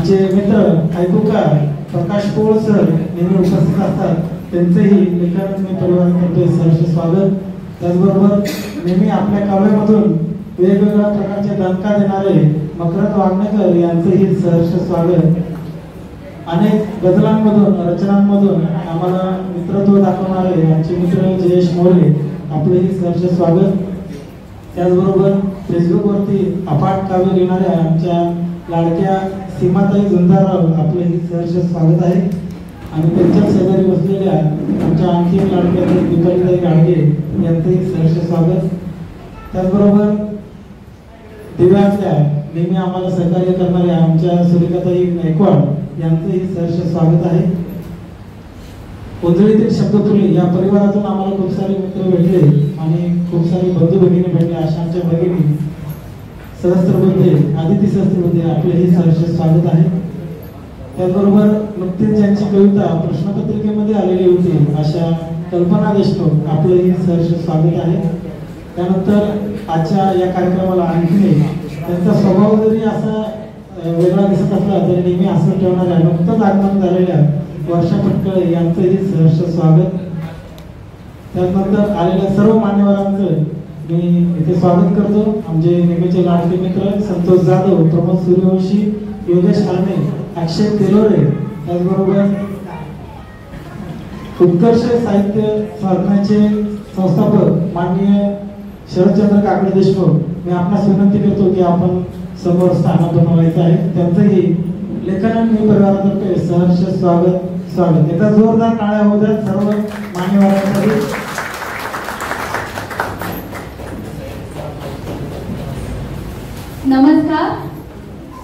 आमचे मित्र ऐकूकार प्रकाश पोळ सर नेहमी उपस्थित असतात, त्यांचेही लेखन मी परिवारातर्फे सहर्ष स्वागत. त्याचबरोबर नेहमी आपल्या काव्यामधून वेगवेगळ्या प्रकारचे दणका देणारे मकरंद वागणेकर यांचेही सहर्ष स्वागत. अनेक गझलांमधून रचनांमधून आम्हाला मित्रत्व दाखवणारे आमचे मित्र जयेश मोरे, आपलेही सहर्ष स्वागत. त्याचबरोबर फेसबुकवरती अफाट काव्य लिहिणाऱ्या आमच्या लाडक्या सीमाताई झुंजारराव, आपलेही सहर्ष स्वागत आहे. आणि त्यांच्या शेजारी बसलेल्या आमच्या आणखी लाडक्या दीपालीताई गाडगे यांचंही सहर्ष स्वागत. त्याचबरोबर दिव्यांच्या नेहमी आम्हाला सहकार्य करणाऱ्या आमच्या सुरेखाताई गायकवाड यांचंही सहर्ष स्वागत आहे. उजळीतील शब्दफुले या परिवारातून आम्हाला खूप सारे मित्र भेटले आणि खूप सारे बंधू भगिनी भेटले. अशा आमच्या भगिनी सहस्त्रबुद्धे, आदिती सहस्त्रबुद्धे, आपलेही सहर्ष स्वागत आहे. त्याचबरोबर नुकतीच ज्यांची कविता प्रश्नपत्रिकेमध्ये आलेली होती अशा कल्पना देशमुख, आपलेही सहर्ष स्वागत आहे. त्यानंतर आजच्या या कार्यक्रमाला आणखी त्यांचा स्वभाव जरी असा वेगळा दिसत असला तरी नेहमी असं ठेवणाऱ्या नुकतंच आगमन झालेल्या वर्षा फटकळे यांचंही सहर्ष स्वागत. त्यानंतर आलेल्या सर्व मान्यवरांचं मी इथे स्वागत करतो. आमचे नेहमीचे लाडके मित्र संतोष जाधव, प्रमोद सूर्यवंशी, योगेश आर्णे, अक्षय तेलोरे, त्याचबरोबर उत्कर्ष साहित्य साधनाचे संस्थापक माननीय शरदचंद्र काकडे देशमुख, मी आपणास विनंती करतो की आपण समोर स्थान बनवायचं आहे. त्यांचंही लेखन मी परिवारातर्फे सहर्ष स्वागत. एका जोरदार टाळ्या होऊ द्या सर्व मान्यवरांसाठी. नमस्कार,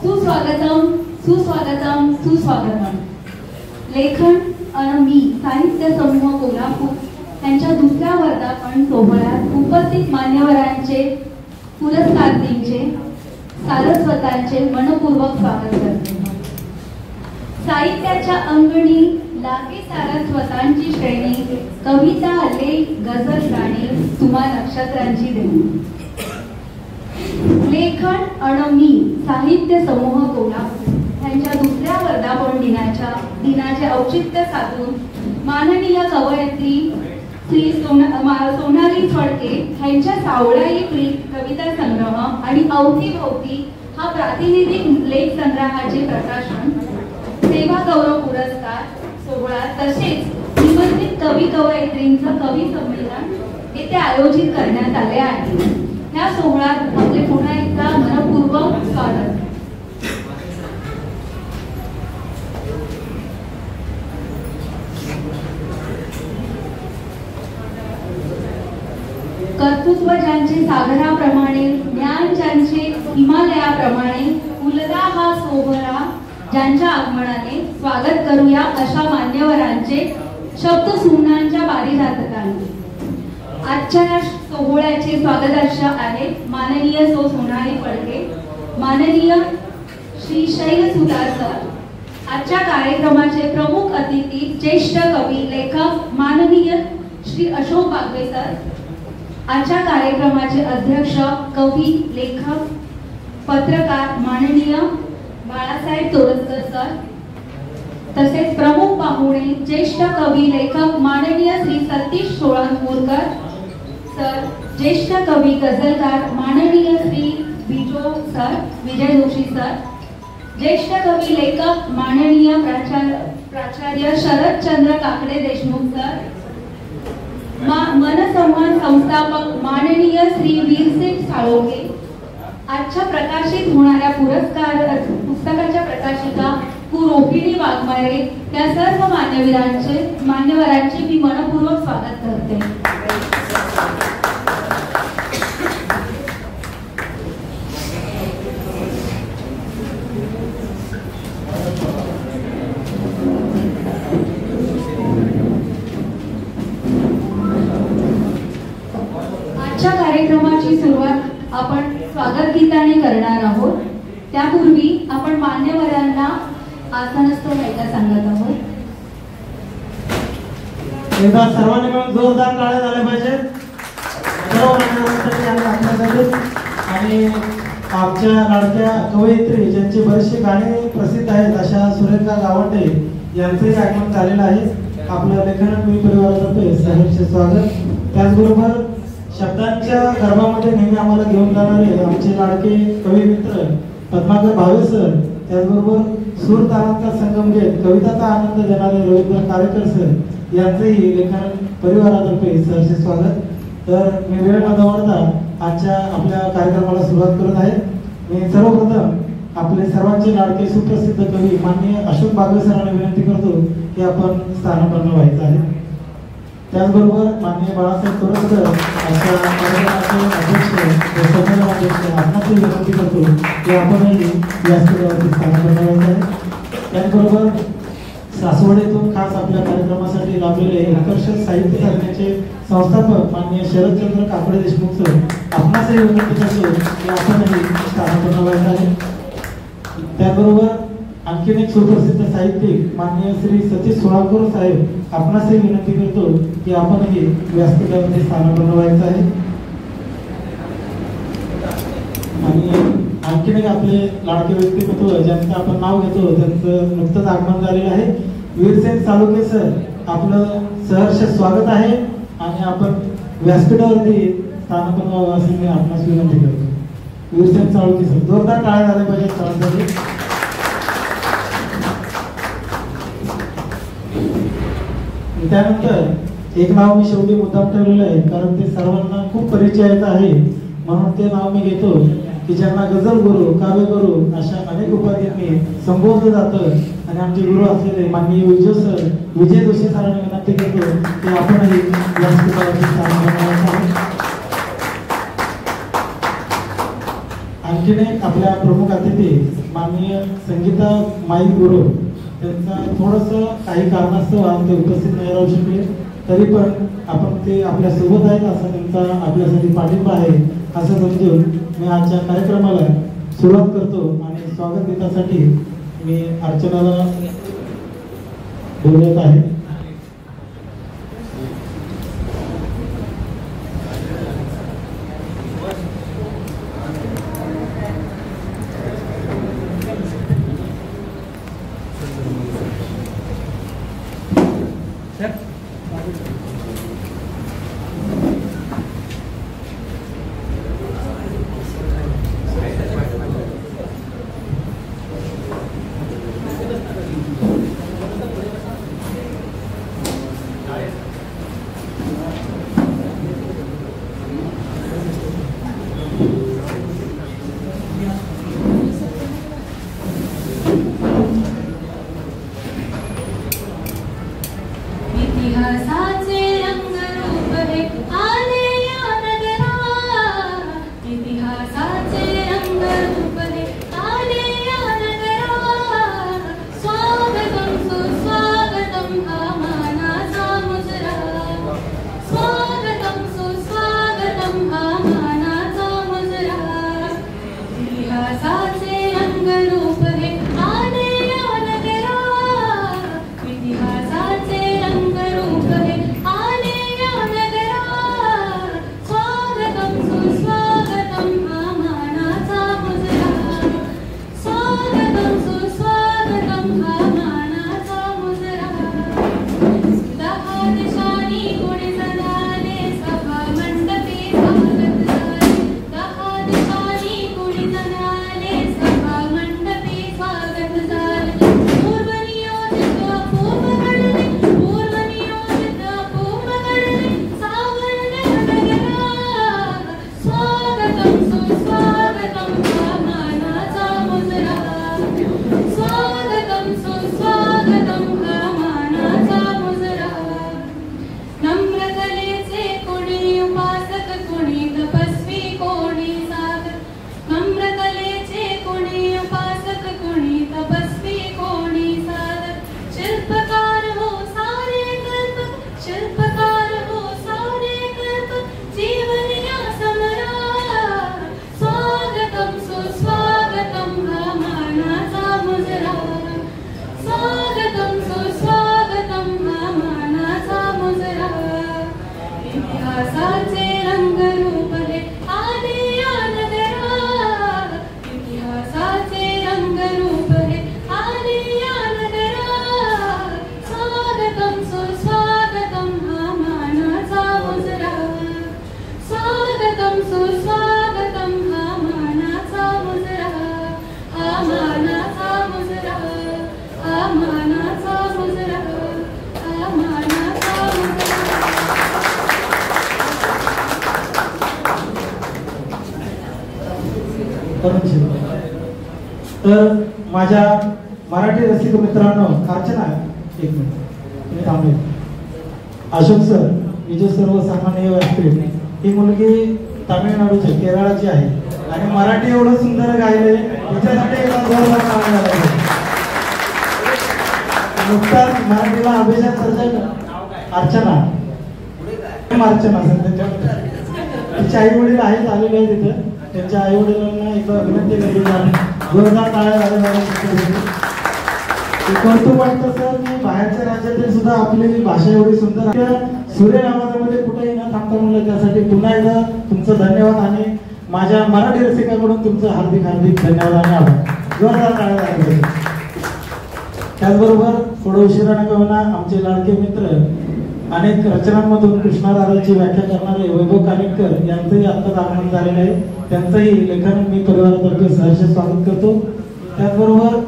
सुस्वागतम सुस्वागतम सुस्वागतम. लेखन आणि मी साहित्य समूह कोल्हापूर यांच्या दुसऱ्या वर्धापन सोहळ्यात उपस्थित मान्यवरांचे, पुरस्कारार्थींचे, सारस्वतांचे मनपूर्वक स्वागत करते. साहित्याच्या अंगणी लागे सारस्वतांची श्रेणी, कविता, लेख, गझल, गाणी, तुम्हा नक्षत्रांची देणी. लेखन आणि मी साहित्य समूह कोल्हापूर यांच्या दुसऱ्या वर्धापन दिनाचे औचित्य साधून माननीय कवयित्री श्री सोनाली फडके यांच्या सावळाई कविता संग्रह आणि अवतीभोवती हा प्रातिनिधिक लेख संग्रहाचे प्रकाशन, सेवा गौरव पुरस्कार सोहळा तसेच निबंधित कवी कवयित्रींचं कवी संमेलन येथे आयोजित करण्यात आले आहे. या सोहळ्यात आपले पुन्हा एकदा मनपूर्वक स्वागत. कर्तृत्व ज्यांचे सागराप्रमाणे, ज्ञान ज्यांचे हिमालयाप्रमाणे, फुलला हा सोहळा ज्यांच्या आगमनाने, स्वागत करूया अशा मान्यवरांचे शब्द सुमनांच्या पारिजातकांनी. आजच्या या सोहळ्याचे स्वागतार्थ आहेत माननीय सोनाली फडके, माननीय श्री शैल सुतार सर. आजच्या कार्यक्रमाचे प्रमुख अतिथी ज्येष्ठ कवी लेखक माननीय श्री अशोक बागवे सर. आजच्या कार्यक्रमाचे अध्यक्ष कवी लेखक पत्रकार माननीय बाळासाहेब तोरसकर सर. तसेच प्रमुख पाहुणे ज्येष्ठ कवी लेखक माननीय श्री सतीश सोळंकूरकर सर, ज्येष्ठ कवी गझलकार माननीय श्री विजय जोशी सर, ज्येष्ठ कवी लेखक माननीय प्राचार्य शरदचंद्र काकडे देशमुख सर, मनसन्मान संस्थापक माननीय श्री वीरसिंग साळोखे. आजच्या प्रकाशित होणाऱ्या पुस्तकाच्या प्रकाशिका रोहिणी वाघमारे या सर्व मान्यवरांचे मी मनपूर्वक स्वागत करते. आजच्या कार्यक्रमाची सुरुवात आपण स्वागत गीताने करणार आहोत. त्यापूर्वी आपण मान्यवरांना आसनस्थ व्हायला सांगत आहोत. एकदा सर्वांनी मिळून जोरदार टाळ्या झाल्या पाहिजेत सर्व मान्यवरांसाठी आणि आमच्या लाडक्या कवयित्री ज्यांचे बरेचसे गाणे प्रसिद्ध आहेत अशा सुरेखा गावंडे यांचंही आगमन झालेलं आहे. आपल्या लेखन परिवारातर्फे सहर्ष स्वागत. त्याचबरोबर शब्दांच्या गर्भामध्ये नेहमी आम्हाला घेऊन जाणारे आमचे लाडके कवी मित्र पद्माकर भावे सर, त्याचबरोबर सूर तालांचा संगम घेत कविताचा आनंद देणारे रवींद्र कारेकर सर यांचंही लेखन परिवारातर्फे सहर्ष स्वागत. तर मी वेळ न दवडता आजच्या आपल्या कार्यक्रमाला सुरुवात करत आहे. मी सर्वप्रथम आपले सर्वांचे लाडके सुप्रसिद्ध कवी माननीय अशोक बागवे सरांना विनंती करतो की आपण स्थानापन्न व्हायचं आहे. त्याचबरोबर माननीय बाळासाहेब तोरसकर अशा कार्यक्रमाचे अध्यक्ष संमेलनाध्यक्ष आपणास विनंती करतो की आपणही व्यासपीठावरती स्थानापन्न व्हायचं आहे. त्याचबरोबर सासवड येथून खास आपल्या कार्यक्रमासाठी लाभलेले उत्कर्ष साहित्य साधनेचे संस्थापक माननीय शरदचंद्र काकडे देशमुख सर आपणासही विनंती करतो की आपणही स्थानापन्न व्हायचं आहे. त्याचबरोबर आणखीन एक सुप्रसिद्ध साहित्यिक माननीय श्री सतीश सोळापूर साहेब आपणासही विनंती करतो की आपणही व्यासपीठामध्ये स्थानापन्न व्हायचं आहे. आणि आणखीन एक आपले लाडके व्यक्तिमत्व ज्यांचं आपण नाव घेतो त्यांचं नुकतंच आगमन झालेलं आहे. वीरसेन साळुंखे सर आपलं सहर्ष स्वागत आहे आणि आपण व्यासपीठावरती स्थानापन्न व्हावं अशी मी आपणास विनंती करतो. वीरसेन साळुंखे सर, जोरदार टाळ्या झाल्या पाहिजेत सरांसाठी. त्यानंतर एक नाव मी शेवटी मुद्दाम ठेवलेलं आहे कारण ते सर्वांना खूप परिचयाचं आहे म्हणून ते नाव मी घेतो की ज्यांना गझल गुरु, काव्य गुरु अशा अनेक उपाधींनी संबोधलं जातं आणि आमचे गुरु असलेले माननीय विजय जोशी सरांना विनंती करतो की आपणही व्यासपीठावरती स्थानापन्न व्हायचं आहे. आणखीन एक आपल्या प्रमुख अतिथी माननीय संगीता माई गुरु त्यांचा थोडंसं काही कारणास्तव आज ते उपस्थित नाही राहू शकले तरी पण आपण ते आपल्या सोबत आहेत असा त्यांचा आपल्यासाठी पाठिंबा आहे असं समजून मी आजच्या कार्यक्रमाला सुरुवात करतो आणि स्वागत गीतासाठी मी अर्चनाला बोलवत आहे. स्वागतम तरुण शिल्पकार. तर माझ्या मराठी रसिक मित्रांनो, अर्चना एक मिनिट तुम्ही थांबले. अशोक सर ही जो सर्वसामान्य व्यासपीठ, ही मुलगी तामिळनाडूची केरळाची आहे आणि मराठी एवढं सुंदर गायले, त्याच्यासाठी एकदा जोरदार टाळ्या झाल्या पाहिजे. नुकताच मराठीला अभिजात सर्जक अर्चना असेल त्यांच्या तिचे आई वडील आहेत आलेले आहेत तिथं. त्यांच्या आई वडिलांना एकदा विनंती केली जोरदार टाळ्या झाल्या. कौतुक वाटतं सर की बाहेरच्या राज्यातील सुद्धा आपली भाषा एवढी सुंदर सूर्य आवाजामध्ये कुठेही न थांबता म्हणलं, त्यासाठी पुन्हा एकदा तुमचं धन्यवाद आणि माझ्या मराठी रसिकाकडून तुमचं हार्दिक हार्दिक धन्यवाद आणि आभार. जोरदार टाळ्या झाल्या. त्याचबरोबर थोडं उशिराने का होईना आमचे लाडके मित्र अनेक रचनांमधून कृष्णादाराची व्याख्या करणारे वैभव कानिटकर यांचंही आत्ताच आगमन झालेलं आहे. त्यांचंही लेखन मी परिवारातर्फे सहर्ष स्वागत करतो. त्याचबरोबर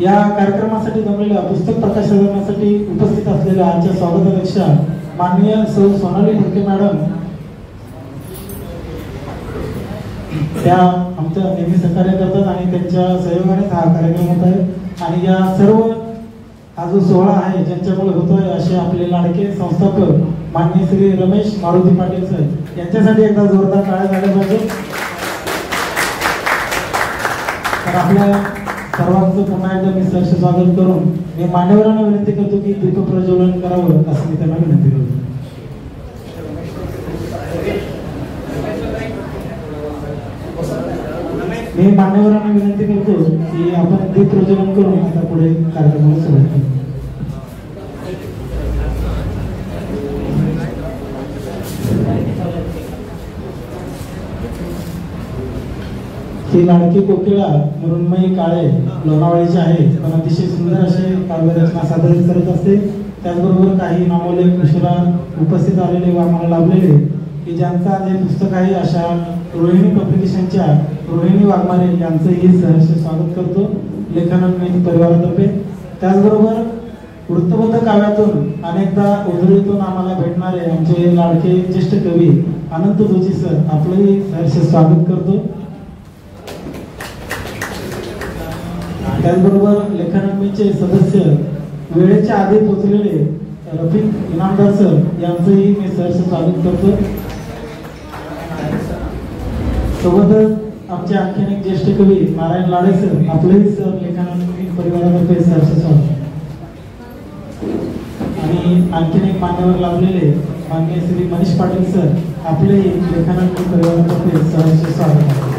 या कार्यक्रमासाठी जमलेल्या पुस्तक प्रकाशनासाठी उपस्थित असलेल्या आमच्या स्वागतापेक्षा माननीय सौ सोनाली फडके मॅडम, त्या आमच्या नेहमी सहकार्य करतात आणि त्यांच्या सहयोगानेच हा कार्यक्रम होत आहे. आणि या सर्व हा जो सोहळा आहे ज्यांच्यामुळे होतोय असे आपले लाडके संस्थापक माननीय श्री रमेश मारुती पाटील सर, यांच्यासाठी एकदा जोरदार टाळ्या झाल्या पाहिजे. तर आपल्या सर्वांचं पुन्हा एकदा मी सहर्ष स्वागत करून मी मान्यवरांना विनंती करतो की दीप प्रज्वलन करावं असं मी त्यांना विनंती करतो. मी मान्यवरांना विनंती करतो की आपण दीप प्रज्वलन करून आता पुढे कार्यक्रमाला सुरुवात करू. ही लाडकी कोकिळा मृण्मयी काळे लोणावळीची आहे, पण अतिशय सुंदर असे काव्यरचना सादर करत असते. त्याचबरोबर काही नामोल्लेख उशिरा उपस्थित आलेले व आम्हाला लाभलेले की ज्यांचं आज हे पुस्तक आहे अशा रोहिणी पब्लिकेशनच्या रोहिणी वाघमारे यांचंही सहर्ष स्वागत करतो लेखन परिवारातर्फे. त्याचबरोबर वृत्तबद्ध काव्यातून अनेकदा उधळीतून आम्हाला भेटणारे आमचे लाडके ज्येष्ठ कवी अनंत जोशी सर, आपलंही सहर्ष स्वागत करतो. त्याचबरोबर लेखनाचे सदस्य वेळेच्या आधी पोहोचलेले रफिक इनामदार सर यांचंही मी सहर्ष स्वागत करतो. सोबतच आमचे आणखीन एक ज्येष्ठ कवी नारायण लाडे सर, आपलेही सर लेखनाचे परिवारातर्फे सहर्ष स्वागत. आणि आणखीन एक मान्यवर लाभलेले माननीय श्री मनीष पाटील सर, आपलेही लेखनाचे परिवारातर्फे सहर्ष स्वागत.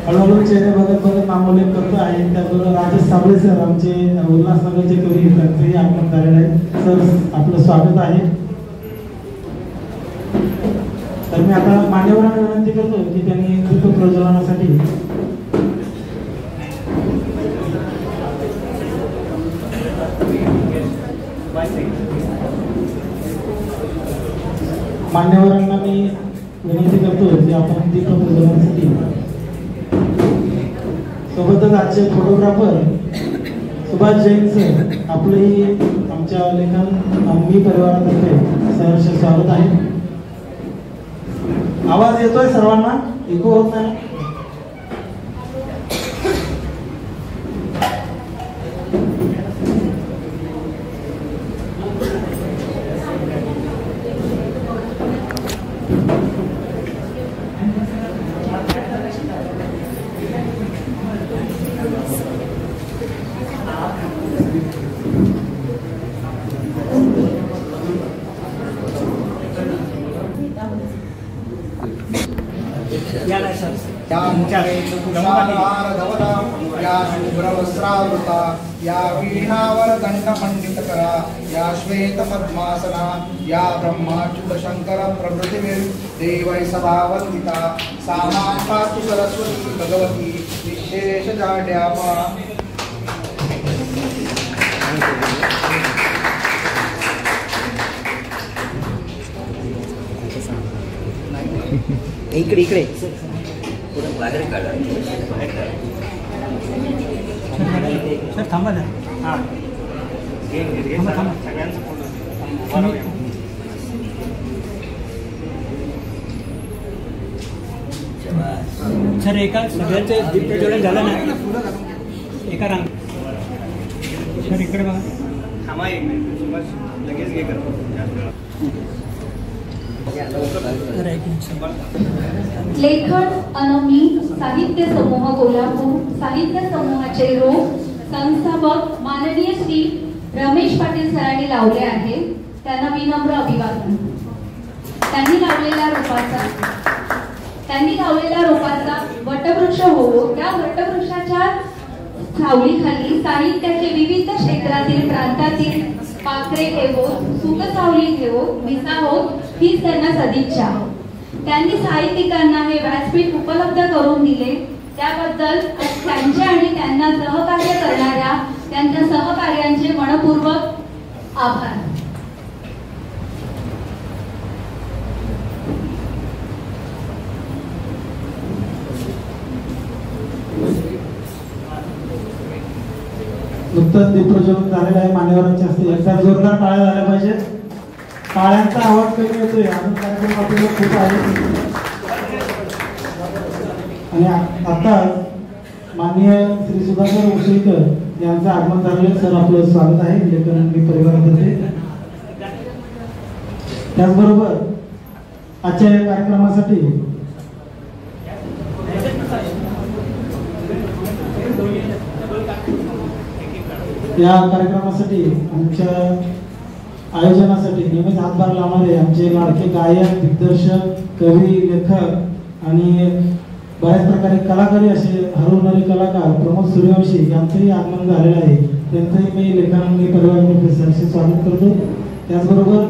हळूहळू चेहरे बघत बघत नामोल्लेख करतो आहे. त्याचबरोबर राजेश साबळे सर, आमचे उल्हासनगरचे कवी, त्यांचंही आगमन झालेलं आहे. सर आपलं स्वागत आहे. तर मी आता मान्यवरांना विनंती करतो की त्यांनी दीप प्रज्वलनासाठी मान्यवरांना मी विनंती करतो की आपण दीप प्रज्वलनासाठी सोबतच आजचे फोटोग्राफर सुभाष जैन सर, आपलेही आमच्या लेखन मी परिवारातर्फे सहर्ष स्वागत आहे. आवाज येतोय सर्वांना? इको होत नाही? या शुभ्रवस्त्रावृता, या वीणावर दंडमंडितकरा, या श्वेत पद्मासना, या ब्रह्माच्युत शंकर प्रभृतिभिर् देवै सदा वंदिता. सा मां पातु सरस्वती भगवती विशेष जाड्यापा. इकडे इकडे बाहेर काढा. सर थांबा ना. हां सगळ्यांचा फोटो सर एका सगळ्यांचे दीप प्रज्वलन झालं ना एका रांग सर इकडे बघा थांबा एक मिनिट लगेच घे करतो जरा एक मिनिट लेखन अनमी साहित्य समूह कोल्हापूर साहित्य समूहाचे रोप संस्थापक माननीय श्री रमेश पाटील सरांनी लावले आहे. त्यांना विनम्र अभिवादन. त्यांनी लावलेल्या रोपाचा वटवृक्ष होवो. त्या वटवृक्षाच्या सावलीखाली साहित्याचे विविध क्षेत्रातील प्रांतातील पाखरे ठेवो, सुखसावली ठेवो, विसावो हीच त्यांना सदिच्छा. त्यांनी साहित्यिकांना हे व्यासपीठ उपलब्ध करून दिले त्याबद्दल त्यांचे आणि त्यांना सहकार्य करणाऱ्या त्यांच्या सहकार्यांचे मनपूर्वक आभार. नुकतंच दीपप्रज्वलन झालेलं आहे मान्यवरांच्या हस्ते. एकदा जोरदार टाळ्या झाल्या पाहिजेत. टाळ्यांचा आवाज कमी येतोय अजून कार्यक्रम आपल्याला खूप आहे. आणि आता माननीय श्री सुधाकर उशीकर यांचं आगमन झालेलं. सर आपलं स्वागत आहे लेखन परिवारातर्फे. त्याचबरोबर आजच्या या कार्यक्रमासाठी आमच्या आयोजनासाठी नेहमीच हातभार लावणारे आमचे लाडके गायक दिग्दर्शक कवी लेखक आणि बऱ्याच प्रकारे कलाकारी असे हरवणारे कलाकार प्रमोद सूर्यवंशी यांचंही आगमन झालेलं आहे. त्यांचंही मी लेखन परिवारातर्फे सहर्ष स्वागत करतो. त्याचबरोबर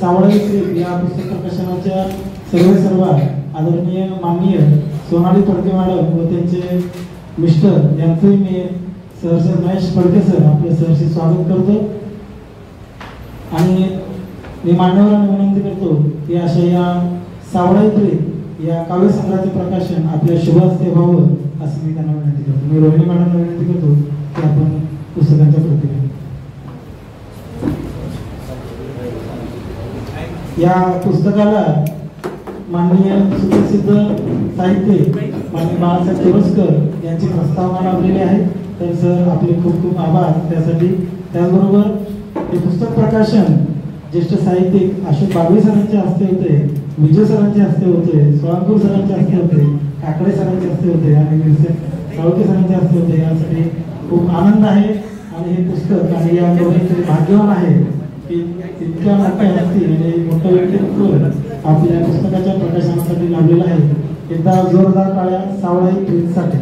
सावळे या पुस्तक प्रकाशनाच्या सर्व आदरणीय माननीय सोनाली फडके मॅडम व त्यांचे मिस्टर यांचंही मी सहर्ष महेश फडके सर आपलं सहर्ष स्वागत करतो. आणि मी मान्यवरांना विनंती करतो की अशा या सावळाईत्री या काव्यसंग्रहाचे प्रकाशन आपल्या शुभ हस्ते व्हावं असं मी त्यांना विनंती करतो. मी रोहिणी मॅडमला विनंती करतो की आपण पुस्तकांच्या प्रतिक्रिया या पुस्तकाला माननीय सुप्रसिद्ध साहित्यिक माननीय बाळासाहेब तोरसकर यांची प्रस्तावना लावलेली आहे. तर सर आपले खूप खूप आभार त्यासाठी. त्याचबरोबर हे पुस्तक प्रकाशन ज्येष्ठ साहित्यिक अशोक बागवे सरांच्या हस्ते होते, विजय सरांच्या हस्ते होते, सोळंपूर सरांच्या हस्ते होते, काकडे सरांच्या हस्ते होते आणि साळुके सरांच्या हस्ते होते. यासाठी खूप आनंद आहे. आणि हे पुस्तक आणि या दोन्ही भाग्यवान आहे की इतक्या मोठ्या हस्ती आणि मोठं व्यक्तित्व आपल्या पुस्तकाच्या प्रकाशनासाठी लावलेलं आहे. एकदा जोरदार टाळ्या सावळाई प्रीतसाठी.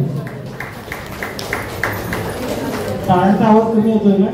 टाळ्यांचा आवाज कमी येतोय ना?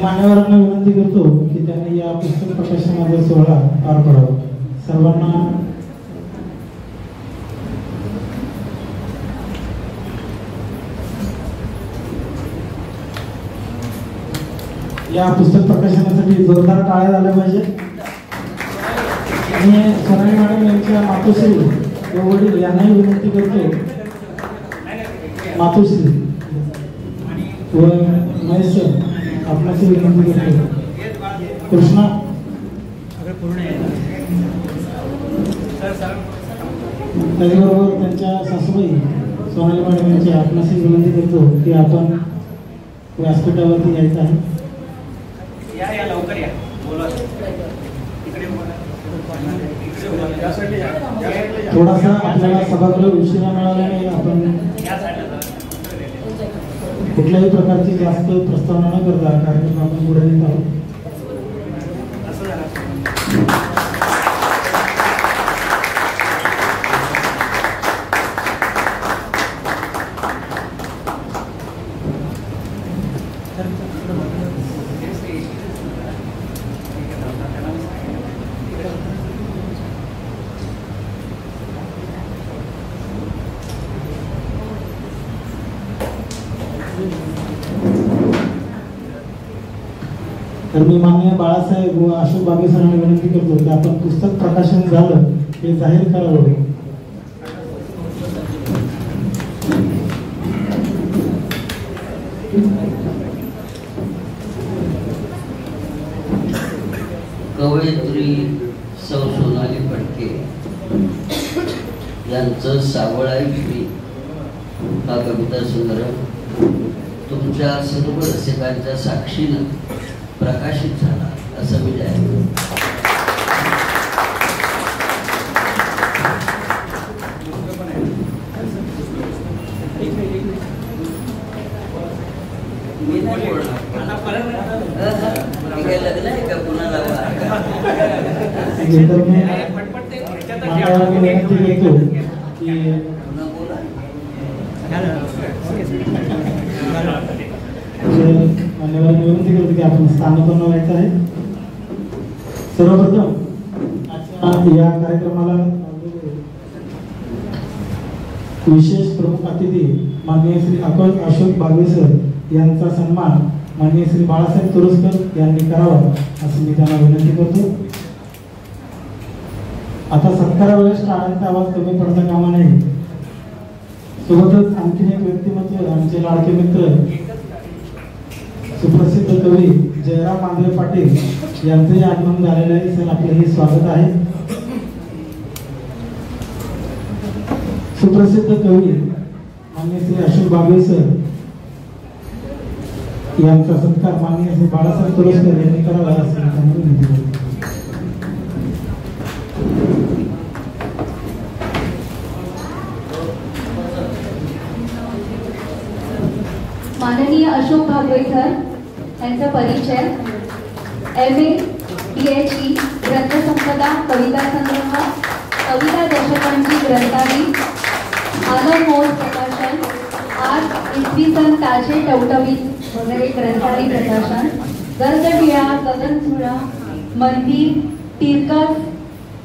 मान्यवरांना विनंती करतो की त्यांनी या पुस्तक प्रकाशनाचा सोहळा पार पडावा. सर्वांना या पुस्तक प्रकाशनासाठी जोरदार टाळ्या झाल्या पाहिजे. आणि सोनाली मॅडम यांच्या मातोश्री व वडील यांनाही विनंती करतो. मातोश्री व महेश आपल्याशी विनंती करतो. कृष्णा त्याचबरोबर त्यांच्या सासूबाई सोनाली मॅडम यांची आपल्याशी विनंती करतो की आपण व्यासपीठावरती यायचं आहे. लवकर या बोला. थोडासा आपल्याला सभागृह उशिरा मिळाल्याने आपण कुठल्याही प्रकारची जास्त प्रस्तावना न करता कार्यक्रम आपण पुढे नेत आहोत. तर मी माननीय बाळासाहेब व अशोक बागे सरांना विनंती करतो की आपण पुस्तक प्रकाशन झालं हे जाहीर करावं. कवयित्री सौ सोनाली फडके यांचं सावळाई श्री हा कविता संग्रह तुमच्या सर्व रसिकांच्या साक्षीनं प्रकाशित झाला असं मी जाहीर मी नाही बोलणार. लग्न आहे का कुणाला विनंती करतो की मान्यवरांनी विनंती करतो की आपण स्थानापन्न व्हायचं आहे. सर्वप्रथम आजच्या या कार्यक्रमाला विशेष प्रमुख अतिथी माननीय श्री अशोक बागवे सर यांचा सन्मान माननीय श्री बाळासाहेब तोरसकर यांनी करावा असं मी त्यांना विनंती करतो. आता सत्कारावेळेस टाळ्यांचा आवाज कमी पडता कामा नये. सोबतच आणखीन एक व्यक्तिमत्व आमचे लाडके मित्र सुप्रसिद्ध कवी जयराम मांजरे पाटील यांचंही आगमन झालेलं आहे. सर आपलंही स्वागत आहे. सुप्रसिद्ध कवी माननीय श्री अशोक बागवे सर यांचा सत्कार माननीय श्री बाळासाहेब तोरसकर यांनी करावा असं त्यांनी विनंती करतो. माननीय अशोक बागवे सर यांचा परिचय. MA PhD ग्रंथसंपदा कविता संग्रह कविता दशकांची ग्रंथावली आनंद मोर प्रकाशन आज इसवी सन ताजे टवटवीत वगैरे ग्रंथावली प्रकाशन गर्दटिळा गगनचुळा मंदिर तिरकस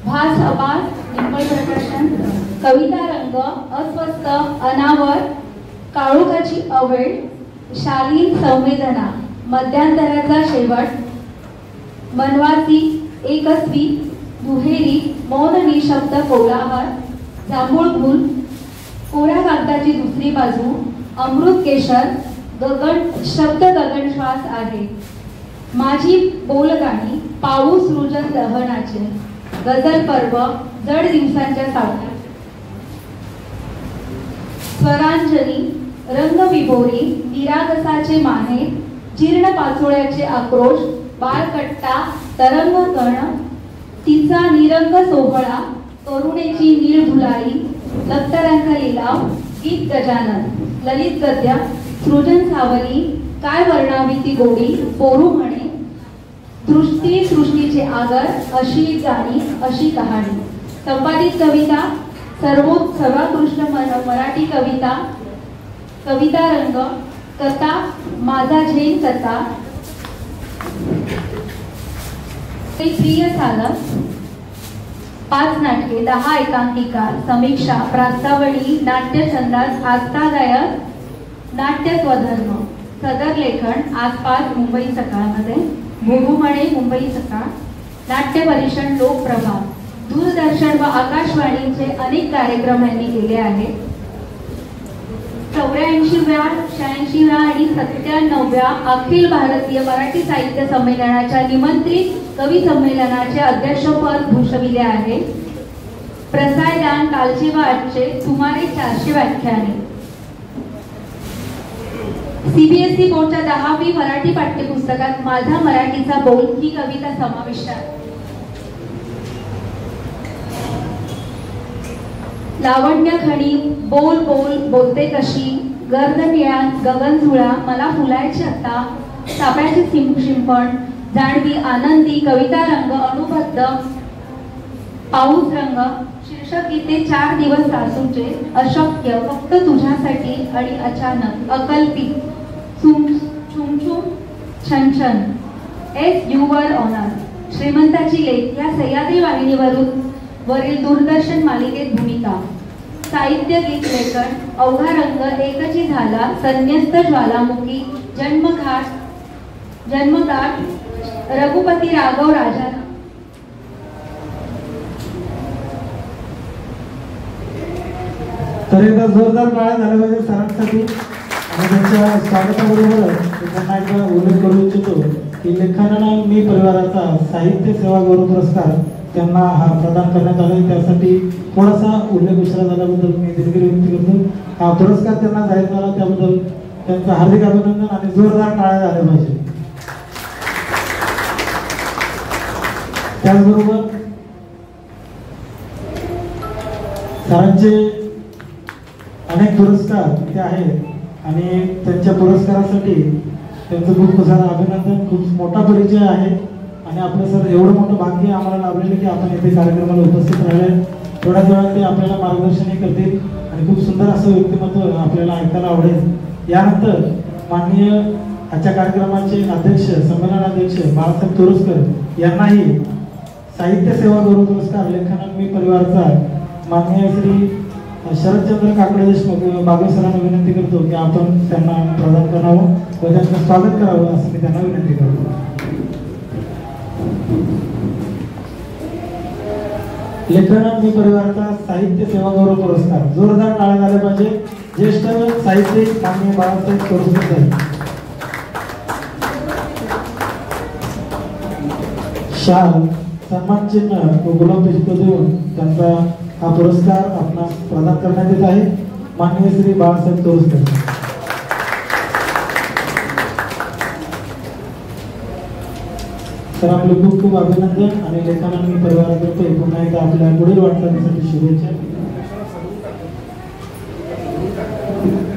भास अपार निंबळ प्रकाशन कविता रंग अस्वस्थ अनावर काळोखाची अवेळ शालीन संवेदना मध्यांतराचा शेवट मनवासी एकस्वी दुहेरी मौन निशब्द कोलाहल जांभूळ फूल कोऱ्या कागदाची दुसरी बाजू अमृत केशर गगन शब्द गगन श्वास आहे माझी बोलगाणी पाऊस रुजन दहनाचे गझल पर्व जड दिवसांच्या सावल्या स्वरांजली रंगविभोरी निरागसाचे माने जीर्ण पाचोळ्याचे आक्रोश बाळकट्टा तरंग गण तिचा निरंग सोहळा तरुणेची नीळ धुलाई लक्तरांचा लिलाव गीत गजानन ललित गद्य सृजन सावली काय वर्णावी ती गोडी पोरू म्हणे दृष्टी सृष्टीचे आगर अशी गाणी अशी कहाणी संपादित कविता सर्वोत्कृष्ट मराठी कविता कविता रंग कथा माझा झेन कथा प्रिय सालक 5 नाटके 10 एकांकिका समीक्षा प्रास्तावली नाट्यछंदास आस्था गायक नाट्य स्वधर्म सदर लेखन आसपास मुंबई सकाळमध्ये भोगुमणे मुंबई सकाळ नाट्य परिषद लोकप्रभा दूरदर्शन व आकाशवाणीचे अनेक कार्यक्रम यांनी केले आहेत. 84व्या 86व्या आणि 97व्या अखिल भारतीय मराठी साहित्य संमेलनाच्या निमंत्रित कवी संमेलनाचे अध्यक्षपद भूषविले आहे. प्रसायदान कालचे व आजचे सुमारे 400 व्याख्याने. CBSE बोर्डच्या 10वी मराठी पाठ्यपुस्तकात माझा मराठीचा बोल ही कविता समाविष्ट आहे. लावण्य खणी बोल बोल बोलते कशी गर्द निळा गगनझुळा मला फुलायची आता चाप्याचे शिंपण जाणवी आनंदी कविता रंग अनुभद्ध पाऊस रंग शीर्षक गीते 4 दिवस सासूचे अशक्य फक्त तुझ्यासाठी आणि अचानक अकल्पित छुम छुम छन एस युवर ऑनर श्रीमंताची लेख या सह्याद्री वाहिनीवरील दूरदर्शन मालिकेत भूमिका साहित्य गीत लेखन अवघा रंग एकची झाला संन्यस्त ज्वालामुखी जन्मगाठ रघुपती राघव राजा. तर एकदा जोरदार टाळ्या झाल्या पाहिजे सरांसाठी. आणि त्यांच्या स्वागताबरोबर त्यांना एकदा उल्लेख करू इच्छितो की लेखनानं मी परिवाराचा साहित्य सेवा गौरव पुरस्कार त्यांना हा प्रदान करण्यात आला. त्यासाठी थोडासा उल्लेख उशिरा झाल्याबद्दल मी दिलगिरी व्यक्त करतो. हा पुरस्कार त्यांना जाहीर झाला त्याबद्दल त्यांचं हार्दिक अभिनंदन आणि जोरदार टाळ्या झाल्या पाहिजे. त्याचबरोबर सरांचे अनेक पुरस्कार ते आहेत आणि त्यांच्या पुरस्कारासाठी त्यांचं खूप सारं अभिनंदन. खूप मोठा परिचय आहे आणि आपलं सर एवढं मोठं भाग्य आम्हाला लाभलेलं की आपण येथे कार्यक्रमाला उपस्थित राहिले. थोड्याच वेळात ते आपल्याला मार्गदर्शनही करतील आणि खूप सुंदर असं व्यक्तिमत्व आपल्याला ऐकायला आवडेल. यानंतर माननीय आजच्या कार्यक्रमाचे अध्यक्ष संमेलनाध्यक्ष बाळासाहेब तोरसकर यांनाही साहित्य सेवा गौरव पुरस्कार लेखनानं मी परिवाराचा माननीय श्री शरदचंद्र काकडे देशमुख बागवे सरांना विनंती करतो की आपण त्यांना प्रदान करावं व त्यांचं स्वागत करावं असं मी त्यांना विनंती करतो. लेखनानं मी परिवाराचा साहित्य सेवा गौरव पुरस्कार जोरदार टाळ्या झाल्या पाहिजे. ज्येष्ठ साहित्यिक माननीय बाळासाहेब तोरसकर साहेब. शाल सन्मान चिन्ह व गुलाब पुष्प देऊन त्यांचा हा पुरस्कार आपणास प्रदान करण्यात येत आहे. माननीय श्री बाळासाहेब तोरसकर. तर आपले खूप खूप अभिनंदन आणि लेखनानं मी परिवारातर्फे पुन्हा एकदा आपल्या पुढील वाटचालीसाठी शुभेच्छा.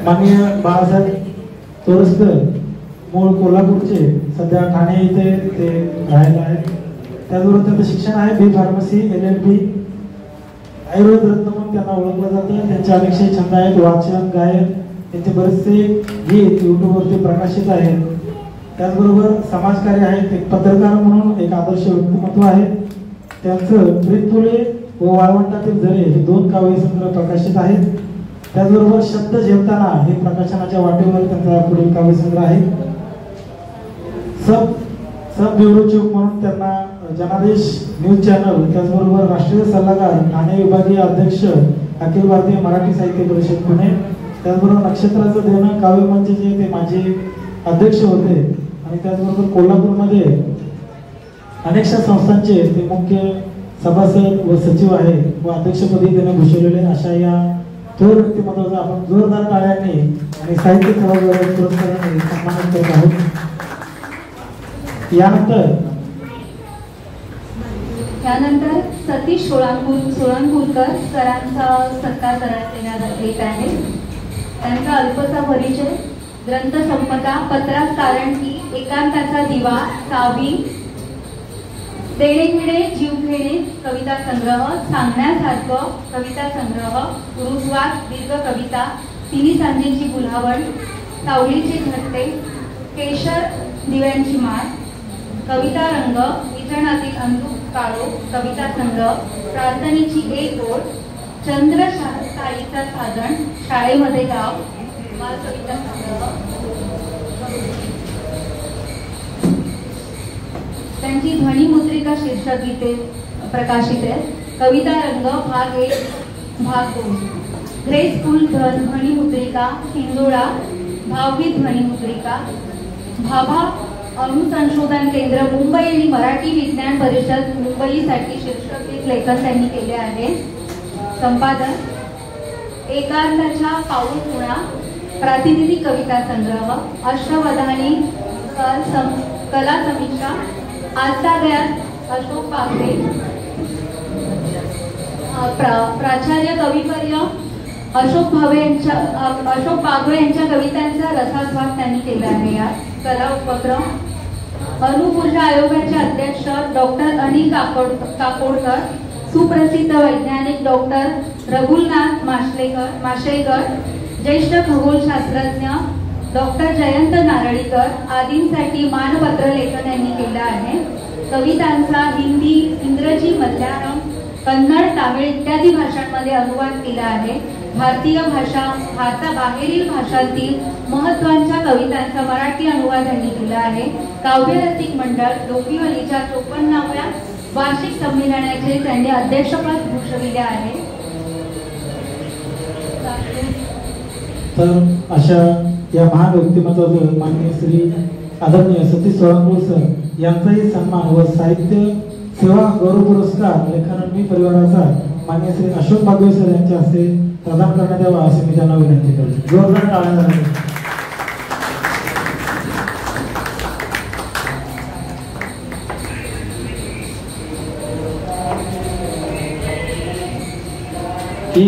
माननीय बाळासाहेब तोरसकर मूळ कोल्हापूरचे, सध्या ठाणे इथे ते राहायला आहेत. त्याचबरोबर त्यांचं शिक्षण आहे बी फार्मसी LLB. आयुर्वेद रत्न म्हणून त्यांना ओळखलं जातं. त्यांचे अनेकशे छंद आहेत, वाचन, गायन, त्यांचे बरेचसे गीत यूट्यूबवरती प्रकाशित आहेत. त्याचबरोबर समाजकार्य आहेत. एक पत्रकार म्हणून एक आदर्श व्यक्तिमत्व आहे. त्यांचं प्रीतफुले व वाळवंटातील झरे हे 2 काव्यसंग्रह प्रकाशित आहेत. त्याचबरोबर शब्द जेवताना हे प्रकाशनाच्या वाटेवर त्यांचा पुढील काव्यसंग्रह आहे. सब ब्युरो चीफ म्हणून त्यांना जनादेश न्यूज चॅनल, त्याचबरोबर राष्ट्रीय सल्लागार, ठाणे विभागीय अध्यक्ष, अखिल भारतीय मराठी साहित्य परिषद पुणे, त्याचबरोबर नक्षत्राचं देणं काव्य मंचचे ते माझे अध्यक्ष होते आणि त्याचबरोबर कोल्हापूरमध्ये अनेकशा संस्थांचे ते मुख्य सभासद व सचिव आहे व अध्यक्षपदी त्यांनी भूषवलेले. अशा या थोर व्यक्तिमत्वाचा आपण जोरदार टाळ्यांनी आणि साहित्य सेवा गौरव पुरस्काराने सन्मानित करत आहोत. यानंतर सतीश सोळंकुलकर सरांचा सत्कार करण्यात येत आहे. त्यांचा अल्पसा परिचय: ग्रंथसंपदा, पत्रास कारणकी, एकांताचा दिवा, सावी, देणेघेणे, जीवघेणे, कविता संग्रह, सांगण्यासारखं कविता संग्रह, ऋग्वाद, दीर्घ कविता, तिन्ही सांजेची गुलावण, सावलीचे घट्टे, केशर दिव्यांची माळ, कविता रंग, विजनातील अंधुक काळो, कविता संग्रह, प्रार्थनेची एक ओळ, चंद्रशाहीचा साधन, शाळेमध्ये गाव, बाल कविता संग्रह. त्यांची ध्वनिमुद्रिका शीर्षक गीते प्रकाशित आहेत. कविता रंग भाग 1 भाग 2, ग्रेसफुल ध्वनिमुद्रिका, हिंदोळा भावगीत ध्वनिमुद्रिका, भाभा अणुसंशोधन केंद्र मुंबई आणि मराठी विज्ञान परिषद मुंबईसाठी शीर्षक गीत लेखन त्यांनी केले आहे. संपादन एकांताच्या पाऊल खुणा, प्रातिनिधिक कविता संग्रह, अष्टवधानी, कला समीक्षा, आजचा गयात अशोक बागवे, प्राचार्य कविवर्य अशोक बागवे यांच्या कवितांचा रसास्वाद त्यांनी केला आहे. यात कला उपक्रम, अणुऊर्जा आयोगाचे अध्यक्ष डॉक्टर अनिल काकोडकर, सुप्रसिद्ध वैज्ञानिक डॉक्टर रघुलनाथ माशेलकर, ज्येष्ठ खगोलशास्त्रज्ञ डॉक्टर जयंत नारळीकर आदींसाठी मानपत्र लेखन यांनी केलं आहे. कवितांचा हिंदी, इंग्रजी, मल्याळम, कन्नड, तामिळ इत्यादी भाषांमध्ये अनुवाद केला आहे. भारतीय भाषा, भारताबाहेरील भाषांतील महत्त्वाच्या कवितांचा मराठी अनुवाद त्यांनी केला आहे. काव्य रसिक मंडळ डोंबिवलीच्या 54व्या वार्षिक संमेलनाचे त्यांनी अध्यक्षपद भूषविले आहे. तर अशा या महान व्यक्तिमत्वाचं माननीय श्री आदरणीय सतीश सोळंकर सर यांचाही सन्मान व साहित्य सेवा गौरव पुरस्कार लेखनमी परिवाराचा माननीय श्री अशोक बागवे सर यांच्या हस्ते प्रदान करण्यात यावा असे मी त्यांना विनंती करतो. जोरदार टाळ्या झाल्या. की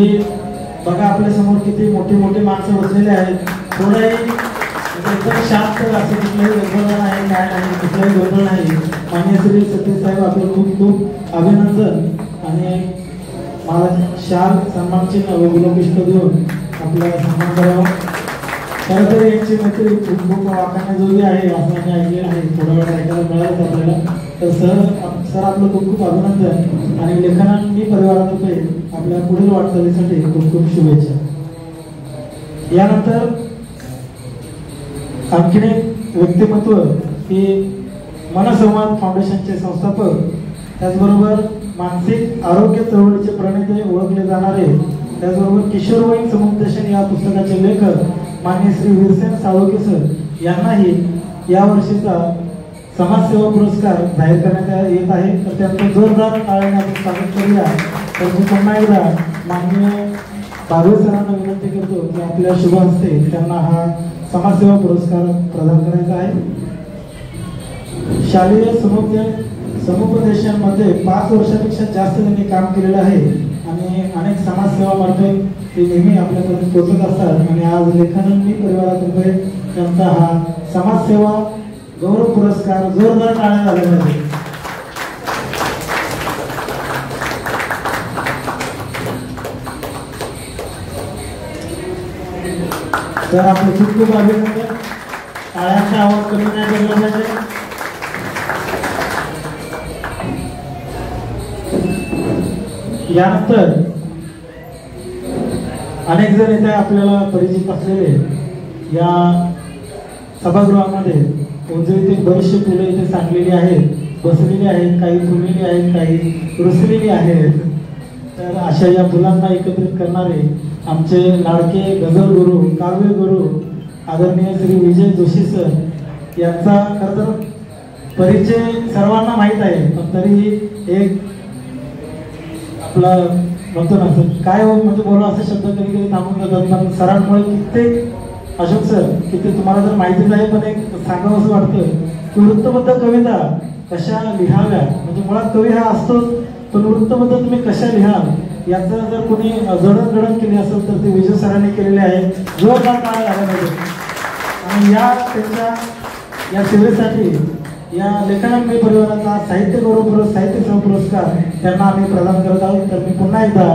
बघा आपल्या समोर किती मोठी मोठी माणसं बसलेली आहेत. थोडंही एकदम शांत असं कुठलंही गोंधळ नाही, काय नाही, कुठलाही गोंधळ नाही. मान्य श्री सतीश साहेब आपलं खूप खूप अभिनंदन आणि मला शाल सन्मानचिन्ह व गुलाबपुष्प देऊन आपला सन्मान करावा. खरं तर यांची मैत्री खूप खूप वाखाणण्याजोगी आहे असं आम्ही ऐकलेलं आहे. थोडा वेळ ऐकायला मिळालं आपल्याला. तर सर आपलं खूप खूप अभिनंदन आणि लेखनांनी परिवारातर्फे आपल्या पुढील वाटचालीसाठी खूप खूप शुभेच्छा. यानंतर आणखीन एक व्यक्तिमत्व की मनसंवाद फाउंडेशनचे संस्थापक, त्याचबरोबर मानसिक आरोग्य चळवळीचे प्रणेते ओळखले जाणारे, त्याचबरोबर किशोरवयीन समुपदेशन या पुस्तकाचे लेखक माननीय श्री वीरसेन साळोखे सर यांनाही या वर्षीचा समाजसेवा पुरस्कार जाहीर करण्यात येत आहे. तर त्यांचं जोरदार टाळ्याने आपण स्वागत करूया. तर मी पुन्हा एकदा माननीय बागवे सरांना विनंती करतो की आपल्या शुभ हस्ते त्यांना हा समाजसेवा पुरस्कार प्रदान करायचा आहे. शालेय समुपदेशनामध्ये 5 वर्षापेक्षा जास्त त्यांनी काम केलेलं आहे आणि अनेक समाजसेवामार्फत ते नेहमी आपल्यापर्यंत पोहोचत असतात आणि आज लेखनमी परिवारातर्फे त्यांचा हा समाजसेवा गौरव पुरस्कार जोरदार टाळ्या झालेला आहे. तर आपलं खूप खूप अभिनंदन. टाळ्यांचा आवाज कमी नाही केला पाहिजे. यानंतर अनेक जण इथे आपल्याला परिचित असलेले या सभागृहामध्ये उंजळीतील बरीचशी फुलं इथे सांडलेली आहेत, बसलेली आहेत, काही फुललेली आहेत, काही रुसलेली आहेत. तर अशा या फुलांना एकत्रित करणारे आमचे लाडके गझल गुरु, काव्य गुरु आदरणीय श्री विजय जोशी सर यांचा खरं तर परिचय सर्वांना माहीत आहे, पण तरी एक आपला म्हणतो ना काय म्हणजे बोला असे शब्द कधी कधी थांबून जातात. पण सरांमुळे कित्येक अशोक सर किती तुम्हाला जर माहितीच आहे, पण एक सांगावं असं वाटतं की वृत्तबद्ध कविता कशा लिहाव्या, म्हणजे मुळात कवी हा असतोच, पण वृत्तबद्ध तुम्ही कशा लिहाल याचं जर कोणी जडणघडण केली असेल तर ते विजय सरांनी केलेले आहे. जोरदार टाळ्या झाल्या पाहिजे. आणि या त्यांच्या या सेवेसाठी या लेखनमी परिवाराचा साहित्य गौरव साहित्य सेवा पुरस्कार त्यांना आम्ही प्रदान करत आहोत. तर मी पुन्हा एकदा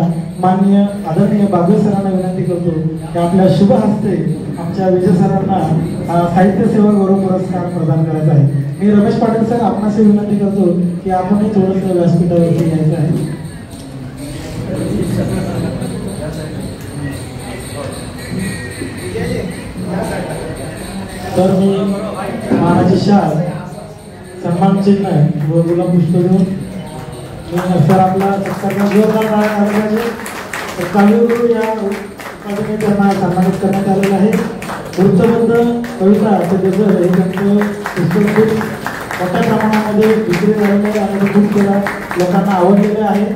माननीय आदरणीय बागवे सरांना विनंती करतो की आपल्या शुभ हस्ते आमच्या विजय सरांना साहित्य सेवा गौरव पुरस्कार प्रदान करायचा आहे. मी रमेश पाटील सर आपणास विनंती करतो की आपणही थोडंसं व्यासपीठावरती यायचं आहे. तर मी मानाची शाल सन्मान चिन्ह व गुलाबपुष्प देऊन सर आपला सत्कारला जोरदार टाळ्या झाला पाहिजे. तर काव्यगुरू या उपाधीने त्यांना सन्मानित करण्यात आलेलं आहे. वृत्तबद्ध कविता ते गझल हे त्यांचं पुस्तक खूप मोठ्या प्रमाणामध्ये विक्री झालेलं आहे आणि खूप त्याला लोकांना आवडलेलं आहे.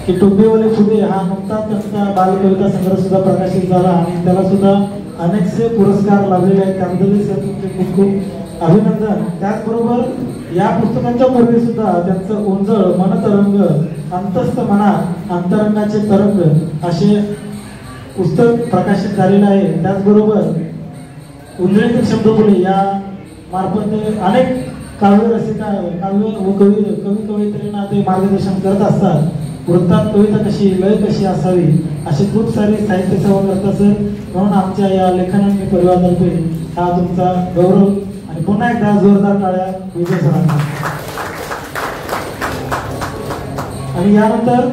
की टोपीवाले फुले हा नुकताच त्यांचा बालकविता संग्रह सुद्धा प्रकाशित झाला आणि त्याला सुद्धा अनेकसे पुरस्कार लाभलेले आहेत. त्याबद्दल सर तुमचे खूप खूप अभिनंदन. त्याचबरोबर या पुस्तकांच्या पूर्वी सुद्धा त्यांचं उंजळ, मनतरंग, अंतस्थ मनात, अंतरंगाचे तरंग असे पुस्तक प्रकाशित झालेलं आहे. त्याचबरोबर उंजळीतील शब्दफुले या मार्फत अनेक काव्य व कवित्रींना ते मार्गदर्शन करत असतात. वृत्तात कविता कशी, लय कशी असावी अशी खूप सारी साहित्य सेवा करतात सर. म्हणून आमच्या या लेखनांनी परिवारातर्फे हा तुमचा गौरव आणि पुन्हा एकदा जोरदार टाळ्या विजय सरांना. आणि यानंतर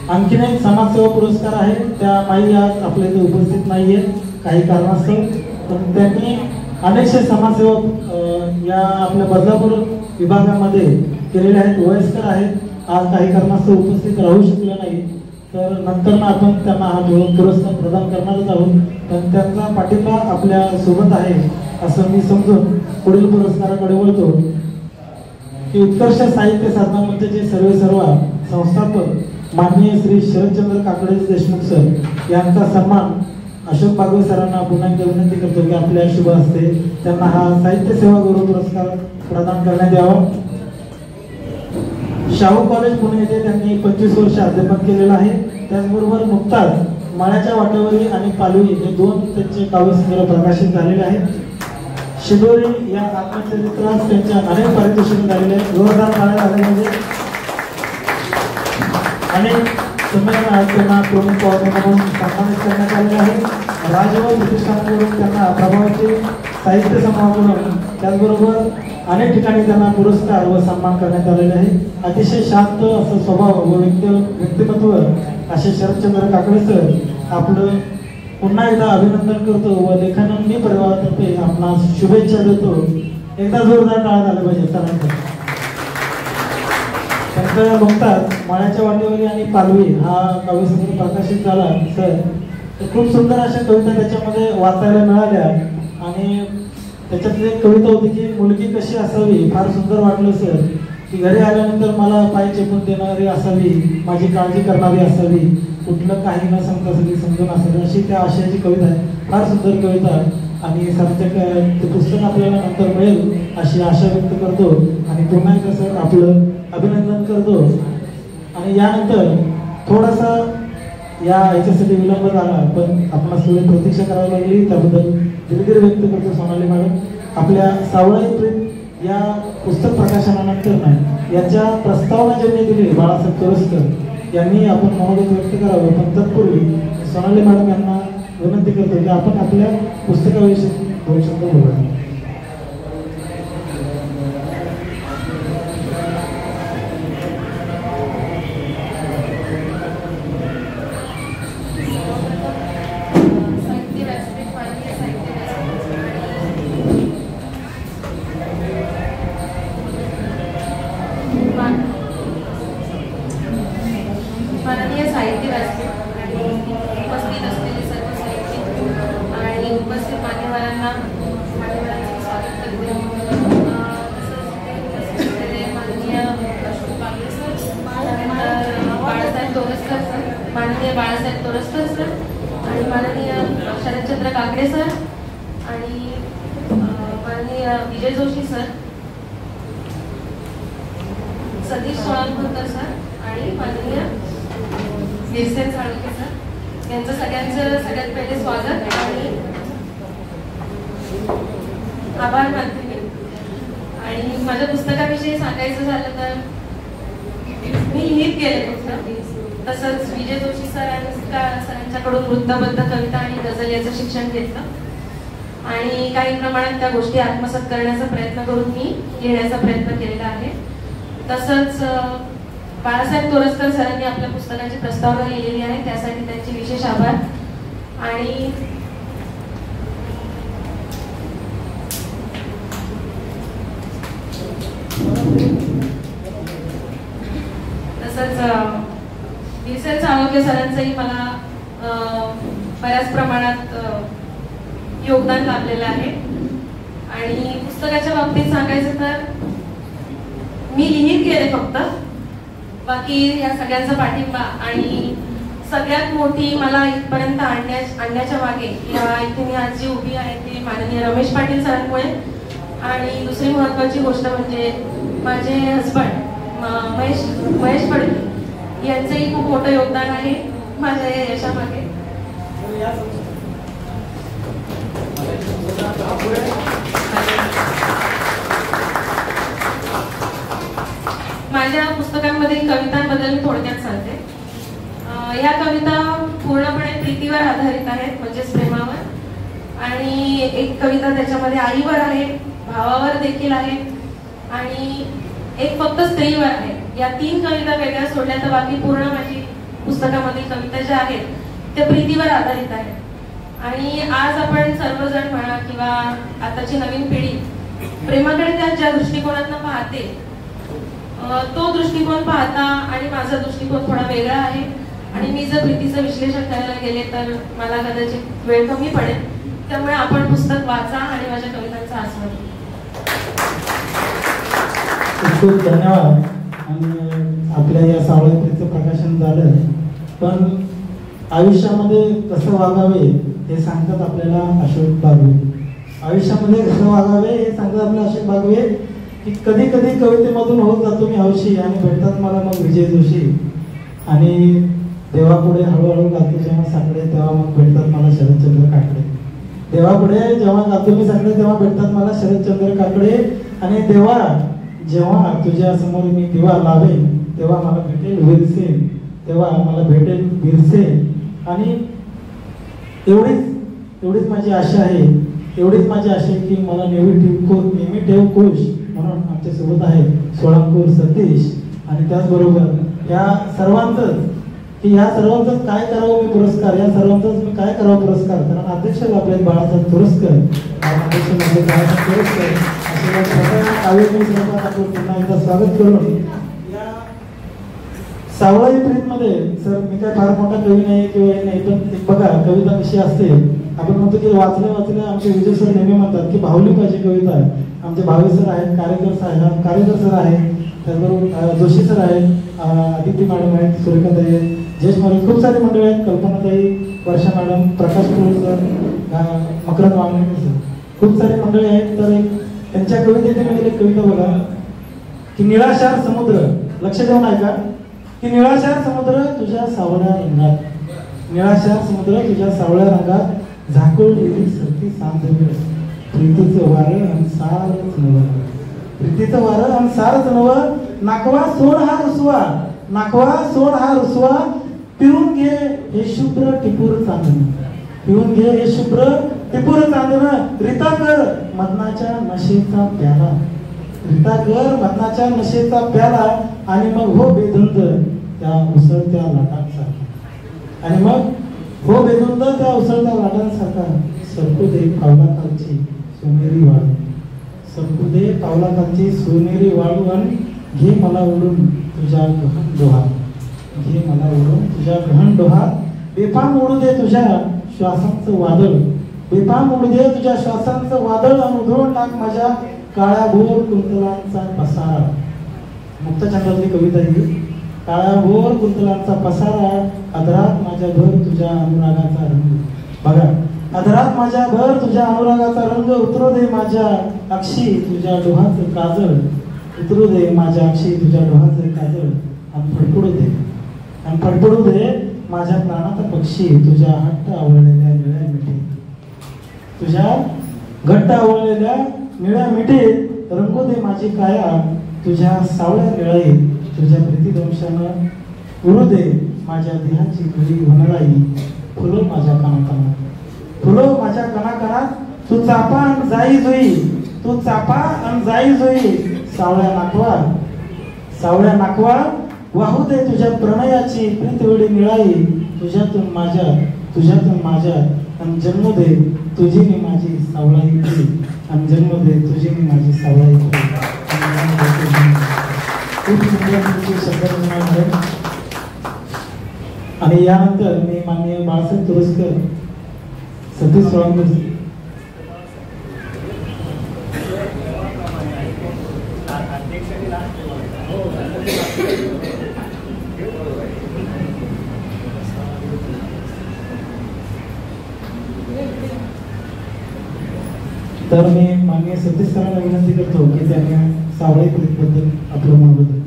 आणखीन एक समाजसेवा पुरस्कार आहे, त्या माई आज आपल्या इथे उपस्थित नाहीये काही कारणास्तव, पण त्यांनी अनेकशे समाजसेवा या आपल्या बदलापूर विभागामध्ये केलेले आहेत. वयस्कर आहेत, आज काही कारणास्तव उपस्थित राहू शकले नाही, तर नंतर आपण त्यांना हा पुरस्कार प्रदान करणारच आहोत. पण त्यांचा पाठिंबा आपल्या सोबत आहे असं मी समजून पुढील पुरस्काराकडे वळतो की उत्कर्ष साहित्य साधना मंचचे सर्वेसर्वा संस्थापक माननीय श्री शरदचंद्र काकडे देशमुख सर यांचा सन्मान अशोक बागवे सरांना पुन्हा एकदा विनंती करतो की आपल्या शुभ हस्ते त्यांना हा साहित्य सेवा गौरव पुरस्कार प्रदान करण्यात यावा. शाहू कॉलेज पुणे येथे त्यांनी 25 वर्ष अध्यापन केलेलं आहे. त्याचबरोबर नुकताच माळ्याच्या वाटेवरील आणि पालवी हे 2 त्यांचे काव्यसंग्रह प्रकाशित झालेले आहेत. शिदोरी या आत्मचरित्रास त्यांच्या अनेक पारितोषिक झालेले आहेत. जोरदार टाळ्या झाले म्हणजे अनेक संमेलनात त्यांना प्रमुख पाहुणे म्हणून सन्मानित करण्यात आलेले आहे. राजभवन प्रतिष्ठानाकडून त्यांना प्रभावाचे साहित्य समूहाकडून त्याचबरोबर अनेक ठिकाणी त्यांना पुरस्कार व सन्मान करण्यात आलेले आहे. अतिशय शांत असं स्वभाव व व्यक्तिमत्व असे शरदचंद्र काकडे सर आपलं पुन्हा एकदा अभिनंदन करतो व लेखनंदी परिवारातर्फे आपणास शुभेच्छा देतो. एकदा जोरदार टाळ्या झाला पाहिजे सरांचा. त्यांचा नुकताच माळ्याच्या वाटेवरी आणि पालवी हा काव्यसंग्रह प्रकाशित झाला सर. खूप सुंदर अशा कविता त्याच्यामध्ये वाचायला मिळाल्या आणि त्याच्यातली एक कविता होती की मुलगी कशी असावी. फार सुंदर वाटलं सर की घरी आल्यानंतर मला पाय चेपून देणारी असावी, माझी काळजी करणारी असावी, कुठलं काही न सांगता सगळी समजून असावी, अशी त्या आशयाची कविता आहे. फार सुंदर कविता आणि सध्या ते पुस्तक आपल्याला नंतर मिळेल अशी आशा व्यक्त करतो आणि पुन्हा एकदा सर आपलं अभिनंदन करतो. आणि यानंतर थोडासा या याच्यासाठी विलंब झाला पण आपणास थोडी प्रतीक्षा करावी लागली, त्याबद्दल दिलगिरी व्यक्त करतो सोनाली मॅडम. आपल्या सावळाई प्रेम या पुस्तक प्रकाशनानंतर याच्या प्रस्तावना ज्यांनी दिली बाळासाहेब तोरसकर यांनी आपण मनोगत व्यक्त करावं. पण तत्पूर्वी सोनाली मॅडम यांना विनंती करतो की आपण आपल्या पुस्तकाविषयी 2 शब्द बोला. माननीय साहित्य व्यासपीठ आणि उपस्थित असलेले सर्व साहित्यिक आणि उपस्थित मान्यवरांचे स्वागत करते. तसंच माननीय अशोक बागवे सर, बाळासाहेब तोरसकर सर, माननीय बाळासाहेब तोरसकर सर आणि माननीय शरदचंद्र काकडे सर आणि माननीय विजय जोशी सर, सतीश सोळंकर सर आणि माननीय गिरसेन साळुंखे सर यांचं सगळ्यांचं सगळ्यात पहिले स्वागत आणि आभार मानते मी. आणि माझ्या पुस्तकाविषयी सांगायचं झालं तर मी लिहित गेले पुस्तक. तसंच विजय जोशी सरांच्याकडून वृत्तबद्ध कविता आणि गझल याचं शिक्षण घेतलं आणि काही प्रमाणात त्या गोष्टी आत्मसात करण्याचा प्रयत्न करून मी लिहिण्याचा प्रयत्न केलेला आहे. तसंच बाळासाहेब तोरसकर सरांनी आपल्या पुस्तकाची प्रस्तावना लिहिलेली आहे, त्यासाठी त्यांचे विशेष आभार. आणि तसंच गिरसेन साळुंखे सरांचंही मला बऱ्याच प्रमाणात योगदान लाभलेलं आहे. आणि पुस्तकाच्या बाबतीत सांगायचं तर मी लिहित गेले फक्त, बाकी या सगळ्यांचा पाठिंबा आणि सगळ्यात मोठी मला इथपर्यंत आणण्याच्या मागे इथे मी आज जी उभी आहे ती माननीय रमेश पाटील सरांमुळे. आणि दुसरी महत्त्वाची गोष्ट म्हणजे माझे हजबंड महेश पडके यांचंही खूप मोठं योगदान आहे माझ्या या यशामागे. माझ्या पुस्तकांमधील कवितांबद्दल मी थोडक्यात सांगते. या कविता पूर्णपणे प्रीतीवर आधारित आहेत, म्हणजेच प्रेमावर. आणि एक कविता त्याच्यामध्ये आईवर आहे, भावावर देखील आहे आणि एक फक्त स्त्रीवर आहे. या 3 कविता वेगळ्या सोडल्या तर बाकी पूर्ण माझी पुस्तकामधील कविता ज्या आहेत त्या प्रीतीवर आधारित आहेत. आणि आज आपण सर्वजण म्हणा किंवा आताची नवीन पिढी प्रेमाकडे त्या ज्या दृष्टिकोनातून पाहते तो दृष्टिकोन पाहता आणि माझा दृष्टिकोन थोडा वेगळा आहे. आणि मी जर प्रीतीचं विश्लेषण करायला गेले तर मला कदाचित वेळ कमी पडेल. त्यामुळे आपण पुस्तक वाचा आणि माझ्या कवितांचा आस्वाद घ्या. खूप धन्यवाद. आणि आपल्या या सावळ्या प्रीतीचं प्रकाशन झालं, पण आयुष्यामध्ये कसं वागावे हे सांगतात आपल्याला अशोक बागवे. आयुष्यामध्ये कसं वागावे हे सांगतात आपल्याला अशोक बागवे की कधी कधी कवितेमधून होत जातो मी हौशी आणि भेटतात मला मग विजय जोशी. आणि देवापुढे हळूहळू गातो जेव्हा साकडे तेव्हा मग भेटतात मला शरदचंद्र काकडे. देवापुढे जेव्हा गातो मी साकडे तेव्हा भेटतात मला शरदचंद्र काकडे. आणि देवा जेव्हा तुझ्या समोर मी दिवा लावेन तेव्हा मला भेटेल विरसे, तेव्हा मला भेटेल बिरसे. आणि एवढीच माझी आशा आहे, एवढीच माझी आशा आहे की मला नेहमी ठेव खुश. म्हणून आमच्या सोबत आहे सोळंपूर सतीश. आणि त्याचबरोबर या सर्वांचंच काय करावं मी पुरस्कार, या सर्वांचाच मी काय करावं पुरस्कार. कारण अध्यक्ष आपले बाळासाहेब तोरसकर, अध्यक्ष म्हणजे बाळासाहेब तोरसकर असे पुन्हा एकदा स्वागत करून या सावळाई प्रीतमध्ये. सर मी काय फार मोठा कवी नाही किंवा हे नाही, पण बघा कविता कशी असते. आपण म्हणतो की वाचले आमचे विजय सर नेहमी म्हणतात की भावली पाहिजे कविता. आमचे भावे सर आहेत, कार्यकर सर आहेत, त्याचबरोबर जोशी सर आहेत, आदिती मॅडम आहेत, सुरेखाताई आहेत, जयेश मॅडम, खूप सारे मंडळ आहेत, कल्पनाताई, वर्षा मॅडम, प्रकाश पुरोळ सर, मकरंद वांगणे सर, खूप सारे मंडळी आहेत. तर त्यांच्या कवितेमध्ये एक कविता बघा की निळाशार समुद्र, लक्ष देऊन ऐका की निळाशार समुद्र तुझ्या सावळ्या रंगात, निळाशार समुद्र तुझ्या सावळ्या रंगात झाकोळलेली सरती सांधवी. प्रीतीचं वारं आणि सारच नवं, प्रीतीचं वारं आणि सारच नवं. नाकवा सोड हा रुसवा, नाकवा सोड हा रुसवा. पिऊन घे हे शुभ्र टिपूर चांदणं, पिऊन घे हे शुभ्र टिपूर चांदणं. रीता कर मदनाच्या नशेचा प्याला, रीता कर मदनाच्या नशेचा प्याला. आणि मग हो बेधुंद त्या उसळत्या लाटांसारखा, आणि मग हो बेधुंद त्या उसळत्या लाटांसारखा. सरकू दे पावलाखालची सोनेरी वाळू, सरकू दे पावलाखालची सोनेरी वाळू. आणि घे मला ओढून तुझ्या गहन डोहात, घे मला ओढून तुझ्या गहन डोहात. बेफाम उडू दे तुझ्या श्वासांचं वादळ, बेफाम उडू दे तुझ्या श्वासांचं वादळ. आणि उधळून टाक माझ्या काळ्याभोर कुंतलांचा पसारा. मुक्तचंद्रातली कविता ही. काळ्याभोर कुंतलांचा पसारा, अधरात माझ्या भर तुझ्या अनुरागाचा रंग. बघा, अधरात माझ्या भर तुझ्या अनुरागाचा रंग. उतरू दे माझ्या अक्षी तुझ्या डोहाचं काजळ, उतरू दे माझ्या अक्षी तुझ्या डोहाचं काजळ. आणि फडफडू दे माझ्या प्राणाचा पक्षी तुझ्या हट्ट आवळलेल्या निळ्या मिठी, तुझ्या घट्ट आवळलेल्या निळ्या मिठीत. रंगू दे माझी काया तुझ्या सावळ्या निळाईत, तुझ्या प्रीतिदंशानं उरू दे माझ्या देहाची घडी वनराई. फुलो माझ्या कणाकणात, फुलो माझ्या कणाकणात. तू चापा अन जाई जुई, तू चापा अन जाई जुई. सावळ्या नाकवा, सावळ्या नाकवा. वाहू दे तुझ्या प्रणयाची प्रीतवेळी निळाई. तुझ्यातून माझ्या आणि जन्म दे तुझी मी माझी सावळाई केली, आणि जन्म दे तुझी मी माझी सावळाई केली. खूप सुंदर शब्द. आणि यानंतर मी माननीय बाळासाहेब तोरसकर, सतीश सोळंपूर. तर मी माननीय सतीश सरांना विनंती करतो की त्यांनी सावळी प्रीतबद्दल आपलं मत बद्दल.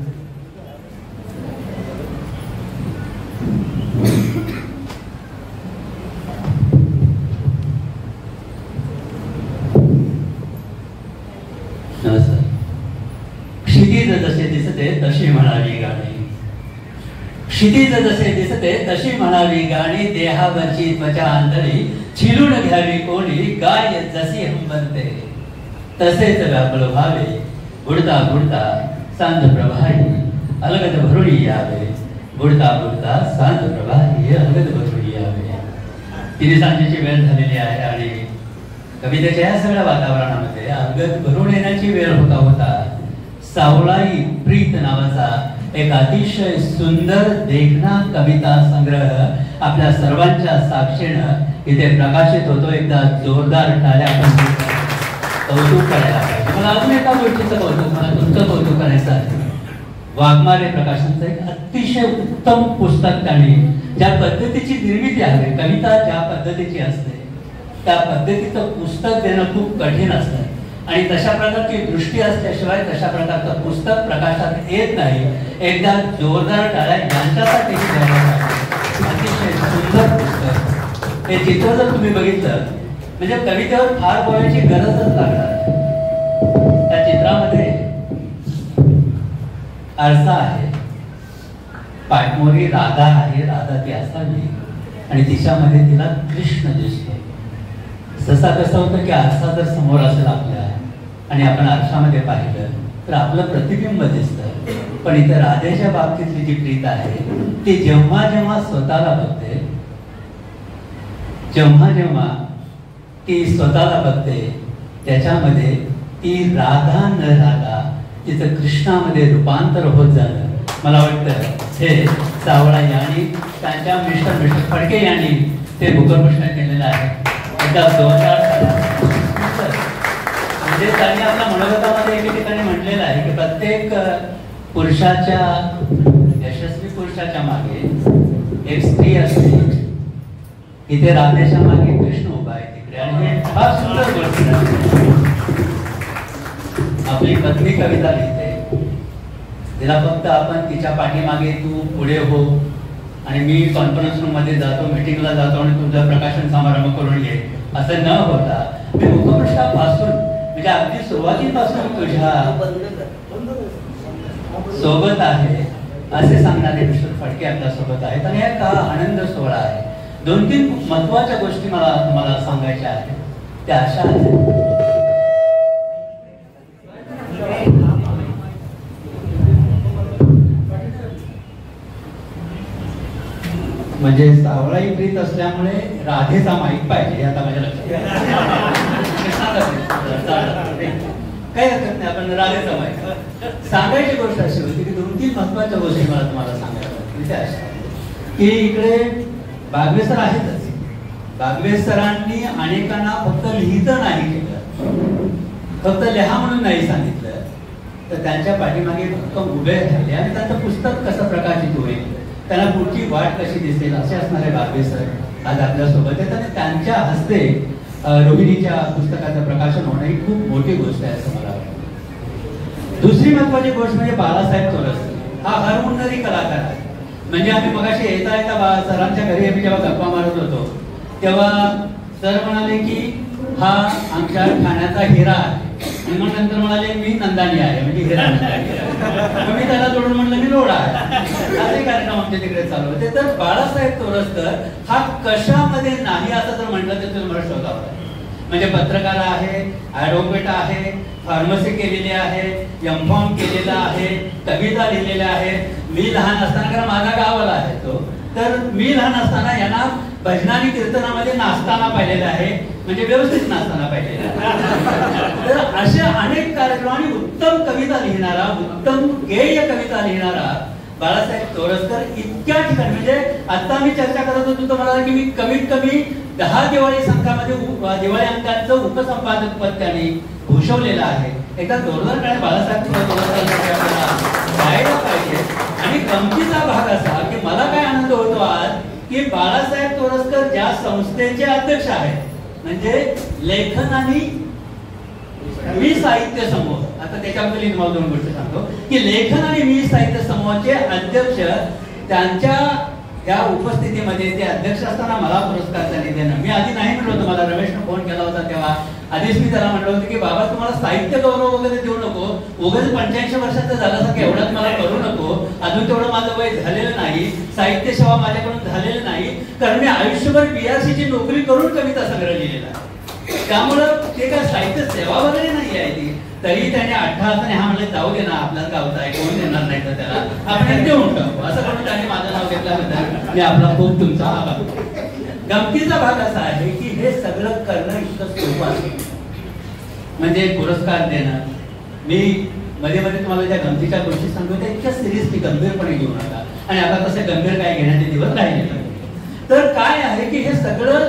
क्षितिज जसे दिसते तशी म्हणावी गाणी, क्षितिज जसे दिसते तशी म्हणावी गाणी. देहावरची त्वचा अंतरी छिलून घ्यावी कोणी. गाय जशी हंबरते तसेच व्यापळ व्हावे. बुडता बुडता सांध प्रभारी अलगद भरुणी यावे. बुडता बुडता सांज प्रभा हे अंगद बसवली आहे. तिने सांजेची वेळ झालेली आहे आणि कवितेच्या या सगळ्या वातावरणामध्ये अंगद भरून येण्याची वेळ होता. सावळाई प्रीत नावाचा एक अतिशय सुंदर देखणा कविता संग्रह आपल्या सर्वांच्या साक्षीनं इथे प्रकाशित होतो. एकदा जोरदार टाळ्या आपण कौतुक करायला पाहिजे. मला अजून एका गोष्टीचं कौतुक, मला तुमचं कौतुक करायचं आहे. वाघमारे प्रकाशनचं एक अतिशय उत्तम पुस्तक त्यांनी ज्या पद्धतीची निर्मिती आहे, कविता ज्या पद्धतीची असते त्या पद्धतीचं पुस्तक देणं खूप कठीण असतं आणि तशा प्रकारची दृष्टी असल्याशिवाय तशा प्रकारचं पुस्तक प्रकाशात येत नाही. एकदा जोरदार टाळ्या यांच्यासाठी अतिशय सुंदर पुस्तक. हे चित्र जर तुम्ही बघितलं म्हणजे कवितेवर फार बोलायची गरजच लागणार. त्या चित्रामध्ये आरसा आहे, पाठमोरी राधा आहे, राधा ती असावी आणि तिच्यामध्ये तिला कृष्ण दिसतो. सहसा कसं होतं की आरसा जर समोर असेल आपल्या आणि आपण आरशामध्ये पाहिलं तर आपलं प्रतिबिंब दिसतं. पण इथे राधेच्या बाबतीतली जी प्रीत आहे ती जेव्हा जेव्हा स्वतःला बघते, जेव्हा जेव्हा ती स्वतःला बघते त्याच्यामध्ये ती राधा न राधा तिचं कृष्णामध्ये रूपांतर होत झालं. मला वाटतं हे सावळा यांनी त्यांच्या मिस्टर फडके यांनी ते मुखपृष्ठ केलेलं आहे. एकदा 2000 म्हणजे त्यांनी आपल्या मनोगतामध्ये एके ठिकाणी म्हटलेलं आहे की प्रत्येक पुरुषाच्या, यशस्वी पुरुषाच्या मागे एक स्त्री असते. इथे राधेच्या मागे कृष्ण उभा आहे तिकडे आणि हे फार सुंदर गोष्ट आहे. आपली पत्नी कविता लिहिते, तिला फक्त आपण तिच्या पाठीमागे तू पुढे हो आणि मी कॉन्फरन्स रूम मध्ये जातो, मीटिंगला जातो आणि तुझं प्रकाशन समारंभ करून घे असं न होता मी मुखपृष्ठापासून म्हणजे अगदी सुरुवातीपासून तुझ्या सोबत आहे असे सांगणारे मिस्टर फडके आपल्या सोबत आहेत. आणि हा का आनंद सोहळा आहे. 2-3 महत्वाच्या गोष्टी मला तुम्हाला सांगायच्या आहेत. त्या अशा आहेत म्हणजे सावळाई प्रीत असल्यामुळे राधेचा माईक पाहिजे आता माझ्या लक्षात. काही हरकत नाही, आपण राधेचा माईक. सांगायची गोष्ट अशी होती की 2-3 महत्वाच्या गोष्टी मला तुम्हाला सांगायच्या की इकडे बागवे सर आहेतच. बागवे सरांनी अनेकांना फक्त लिहितं नाही केलं, फक्त लिहा म्हणून नाही सांगितलं, तर त्यांच्या पाठीमागे भक्कम उभे राहिले आणि त्यांचं पुस्तक कसं प्रकाशित होईल, त्याला पुढची वाट कशी दिसेल असे असणारे बागवे सर आज आपल्यासोबत आहेत. आणि त्यांच्या हस्ते रोहिणीच्या पुस्तकाचं प्रकाशन होणं ही खूप मोठी गोष्ट आहे असं मला वाटतं. दुसरी महत्वाची गोष्ट म्हणजे बाळासाहेब चौरस्ते हा हरहुन्नरी कलाकार आहे. म्हणजे आम्ही मगाशी येता येता सरांच्या घरी आम्ही जेव्हा गप्पा मारत होतो तेव्हा सर म्हणाले की हा आमच्या ठाण्याचा हिरा आहे आणि मग नंतर म्हणाले मी नंदानी आहे म्हणजे हिरा नंदानी. मी त्याला जोडून म्हटलं मी लोढा आहे. असे कार्यक्रम आमच्या तिकडे चालू होते. तर बाळासाहेब चौरस्कर हा कशामध्ये नाही असं जर म्हटलं तर तुम्हाला शोधावं. म्हणजे पत्रकार आहे, ऍडव्होकेट आहे, फार्मसी केलेली आहे, एम.फॉर्म केलेला आहे, कविता लिहिलेल्या आहेत. मी लहान असताना, कारण माझा गावाला आहे तो, तर मी लहान असताना यांना भजनानी कीर्तनामध्ये नाचताना पाहिलेलं आहे, म्हणजे व्यवस्थित नाचताना पाहिलेलं आहे. तर अशा अनेक कार्यक्रमांनी उत्तम कविता लिहिणारा, उत्तम गेय कविता लिहिणारा बाळासाहेब चौरस्कर इतक्या ठिकाणी, म्हणजे आता मी चर्चा करत होतो तुम्हाला की मी कमीत कमी 10 दिवाळी संघामध्ये दिवाळी अंकांचं उपसंपादक पद त्यांनी भूषवलेलं आहे. एकदा जोरदार बाळासाहेब चौरस्कर जायला पाहिजे. आणि गमतीचा भाग असा की मला काय आनंद होतो आज की बाळासाहेब चौरस्कर ज्या संस्थेचे अध्यक्ष आहेत, म्हणजे लेखन आणि मी साहित्य समूह, आता त्याच्याबद्दल तुम्हाला 2 गोष्टी सांगतो की लेखन आणि मी साहित्य समूहाचे अध्यक्ष त्यांच्या या उपस्थितीमध्ये ते अध्यक्ष असताना मला पुरस्कार त्यांनी देणं, मी आधी नाही म्हणलो होतो, मला रमेशने फोन केला होता तेव्हा आधीच मी त्याला म्हटलं होतं की बाबा तुम्हाला साहित्य गौरव वगैरे देऊ नको, उगाच 85 वर्षाचं झालं की एवढ्यात मला करू नको, अजून तेवढं माझं वय झालेलं नाही, साहित्य सेवा माझ्याकडून झालेलं नाही, कारण मी आयुष्यभर BRC ची नोकरी करून कविता संग्रह लिहिलेला आहे. त्यामुळं ते काय साहित्य सेवा वगैरे नाही आहे ती. तरी त्याने अट्टहासाने हा म्हणले जाऊ दे ना, आपल्याला गावचा आहे, कोण देणार नाही तर त्याला आपण देऊन टाकू असं करून त्याने माझं नाव घेतल्याबद्दल मी आपला खूप तुमचा आभार. गमतीचा भाग असा आहे की हे सगळं करणं इतकं सोपं आहे. म्हणजे पुरस्कार देणं, मी मध्ये मध्ये तुम्हाला ज्या गमतीच्या गोष्टी सांगतो त्या इतक्या सिरियसली गंभीरपणे घेऊ नका. आणि आता तसे गंभीर काय घेण्याचे दिवस राहिले. तर काय आहे की हे सगळं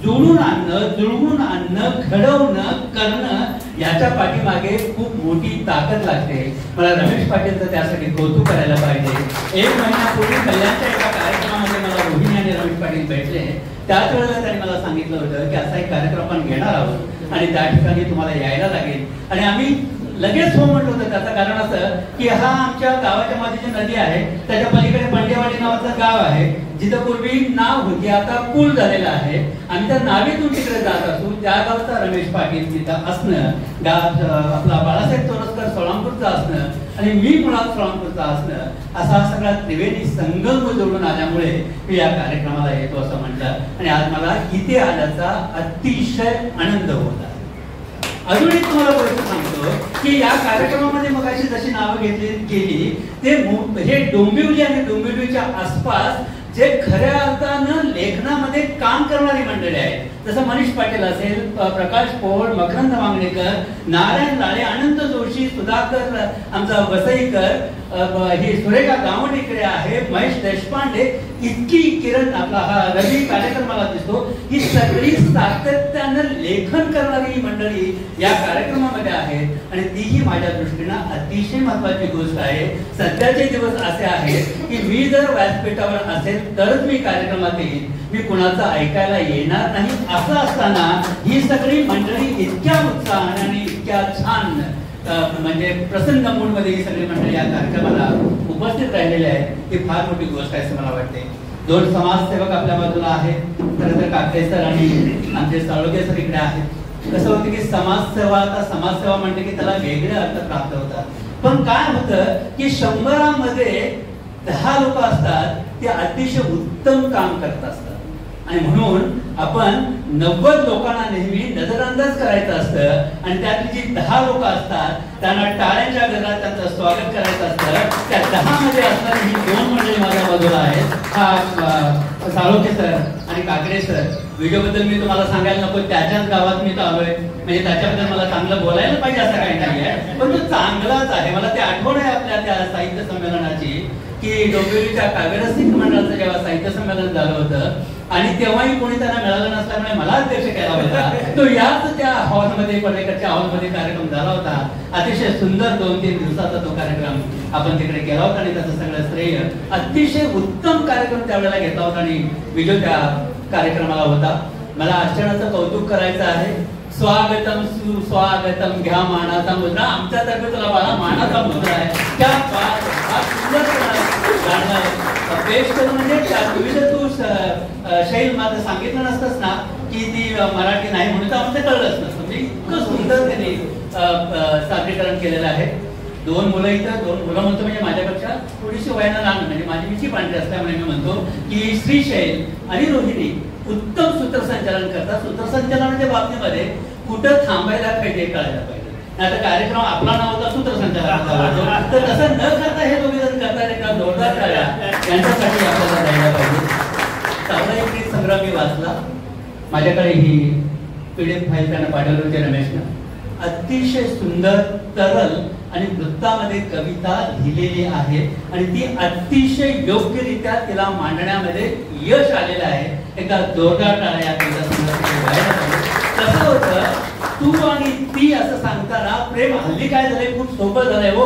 जोडून आणणं, जुळवून आणणं, घडवणं, करणं याच्या पाठीमागे खूप मोठी ताकद लागते. मला रमेश पाटीलचं त्यासाठी कौतुक करायला पाहिजे. 1 महिन्यापूर्वी कल्याणच्या एका कार्यक्रमामध्ये मला रोहिणी आणि रमेश पाटील भेटले. त्याच वेळेला त्यांनी मला सांगितलं होतं की असा एक कार्यक्रम आपण घेणार आहोत आणि त्या ठिकाणी तुम्हाला यायला लागेल. आणि आम्ही लगेच हो म्हटलं होतं. त्याचं कारण असं की हा आमच्या गावाच्या मध्ये जी नदी आहे त्याच्या पलीकडे पंडेवाडी नावाचं गाव आहे, जिथं पूर्वी नाव होती, आता पूल झालेला आहे. आम्ही त्या नावेतून तिकडे जात असू. त्या गावचा रमेश पाटील तिथं असणं, आपला बाळासाहेब तोरसकर सोलापूरचा असणं आणि मी मुळात सोलापूरचा असणं, असा हा सगळा त्रिवेणी संगम जोडून आल्यामुळे मी या कार्यक्रमाला येतो असं म्हटलं. आणि आज मला इथे आल्याचा अतिशय आनंद होता. अजून एक तुम्हाला गोष्ट सांगतो की या कार्यक्रमामध्ये मगाशी जशी नावं घेतली गेली ते हे डोंबिवली आणि डोंबिवलीच्या आसपास जे खऱ्या अर्थानं लेखनामध्ये काम करणारी मंडळी आहेत. जसं मनीष पाटील असेल, प्रकाश पोळ, मकरंद मांगणेकर, नारायण लाळे, अनंत जोशी, सुधाकर आमचा वसईकर, हे सुरेखा गावंड इकडे आहे, महेश देशपांडे, इतकी किरण आपला हा रवी कार्यक्रमाला दिसतो. ही सगळी सातत्यानं लेखन करणारी मंडळी या कार्यक्रमामध्ये आहेत आणि तीही माझ्या दृष्टीनं अतिशय महत्वाची गोष्ट आहे. सध्याचे दिवस असे आहेत की मी जर व्यासपीठावर असेल तरच मी कार्यक्रमात येईल, मी कुणाचं ऐकायला येणार नाही. असं असताना ही सगळी मंडळी इतक्या उत्साहाने आणि इतक्या छान म्हणजे प्रसन्न मूड मध्ये ही सगळी मंडळी या कार्यक्रमाला उपस्थित राहिलेले आहेत ही फार मोठी गोष्ट आहे असं मला वाटते. 2 समाजसेवक आपल्या बाजूला आहेत. खरं तर काकडे सर आणि आमचे साळोगे सर इकडे आहेत. कसं होतं की समाजसेवा म्हणते की त्याला वेगळे अर्थ प्राप्त होतात. पण काय होतं की 100 मध्ये 10 लोक असतात ते अतिशय उत्तम काम करत असतात आणि म्हणून आपण 90 लोकांना नेहमी नजरअंदाज करायचं असतं आणि त्यातली जी 10 लोक असतात त्यांना टाळ्यांच्या गजरात त्यांचं स्वागत करायचं असतं. त्या 10 मध्ये असणारी ही 2 मंडळी माझ्या बाजूला आहेत. हा साळोखे सर आणि काकडे सर. व्हिडिओ बद्दल मी तुम्हाला सांगायला नको, त्याच्याच गावात मी तर आलोय म्हणजे त्याच्याबद्दल मला चांगलं बोलायला पाहिजे असं काही नाही आहे, पण तो चांगलाच आहे. मला ते आठवण आहे आपल्या त्या साहित्य संमेलनाची की डोंबिवलीच्या काव्यरसिक मंडळाचं जेव्हा साहित्य संमेलन झालं होतं आणि तेव्हाही कोणी त्यांना मिळालं नसल्यामुळे मला अध्यक्ष केला होता. तो याच त्या हॉलमध्ये पलीकडच्या हॉलमध्ये कार्यक्रम झाला होता. अतिशय सुंदर 2-3 दिवसाचा तो कार्यक्रम आपण तिकडे केला होता आणि त्याचं सगळं श्रेय अतिशय उत्तम कार्यक्रम त्यावेळेला घेतला होता आणि विजय त्या कार्यक्रमाला होता. मला अर्चनाचं कौतुक करायचं आहे. स्वागतम सुस्वागतम घ्या मानाचा मुद्रा. आमच्यातर्फे तुला बाळा मानाचा मुद्रा आहे. त्या पेश करून म्हणजे विविध तू शैल माझं सांगितलं नसतंस ना की ती मराठी नाही म्हणून तर आम्हाला कळलंच नसतं. म्हणजे इतकं सुंदर त्यांनी सादरीकरण केलेलं आहे. 2 मुलं इथं 2 मुलं म्हणतो म्हणजे माझ्यापेक्षा थोडीशी वयानं लहान म्हणजे माझी मिची पांढरी असल्यामुळे मी म्हणतो की श्रीशैल आणि रोहिणी उत्तम सूत्रसंचालन करतात. सूत्रसंचालनाच्या बाबतीमध्ये कुठं थांबायला पाहिजे कळायला पाहिजे. आता कार्यक्रम आपला नाव होता सूत्रसंचालन तर तसं न करता हे दोघे जण करतात एका जोरदार टाळ्या यांच्यासाठी आपल्याला द्यायला पाहिजे. चांगला एक संग्रह मी वाचला. माझ्याकडे ही PDF फाईल त्यानं पाठवली होती रमेशनं. अतिशय सुंदर तरल आणि वृत्तामध्ये कविता लिहिलेली आहे आणि ती अतिशय योग्यरित्या तिला मांडण्यामध्ये यश आलेलं आहे. एका जोरदार टाळ्या या कविता संग्रहासाठी व्हायला पाहिजे. कसं होतं तू आणि ती असं सांगताना प्रेम हल्ली काय झालंय खूप सोपं झालंय हो.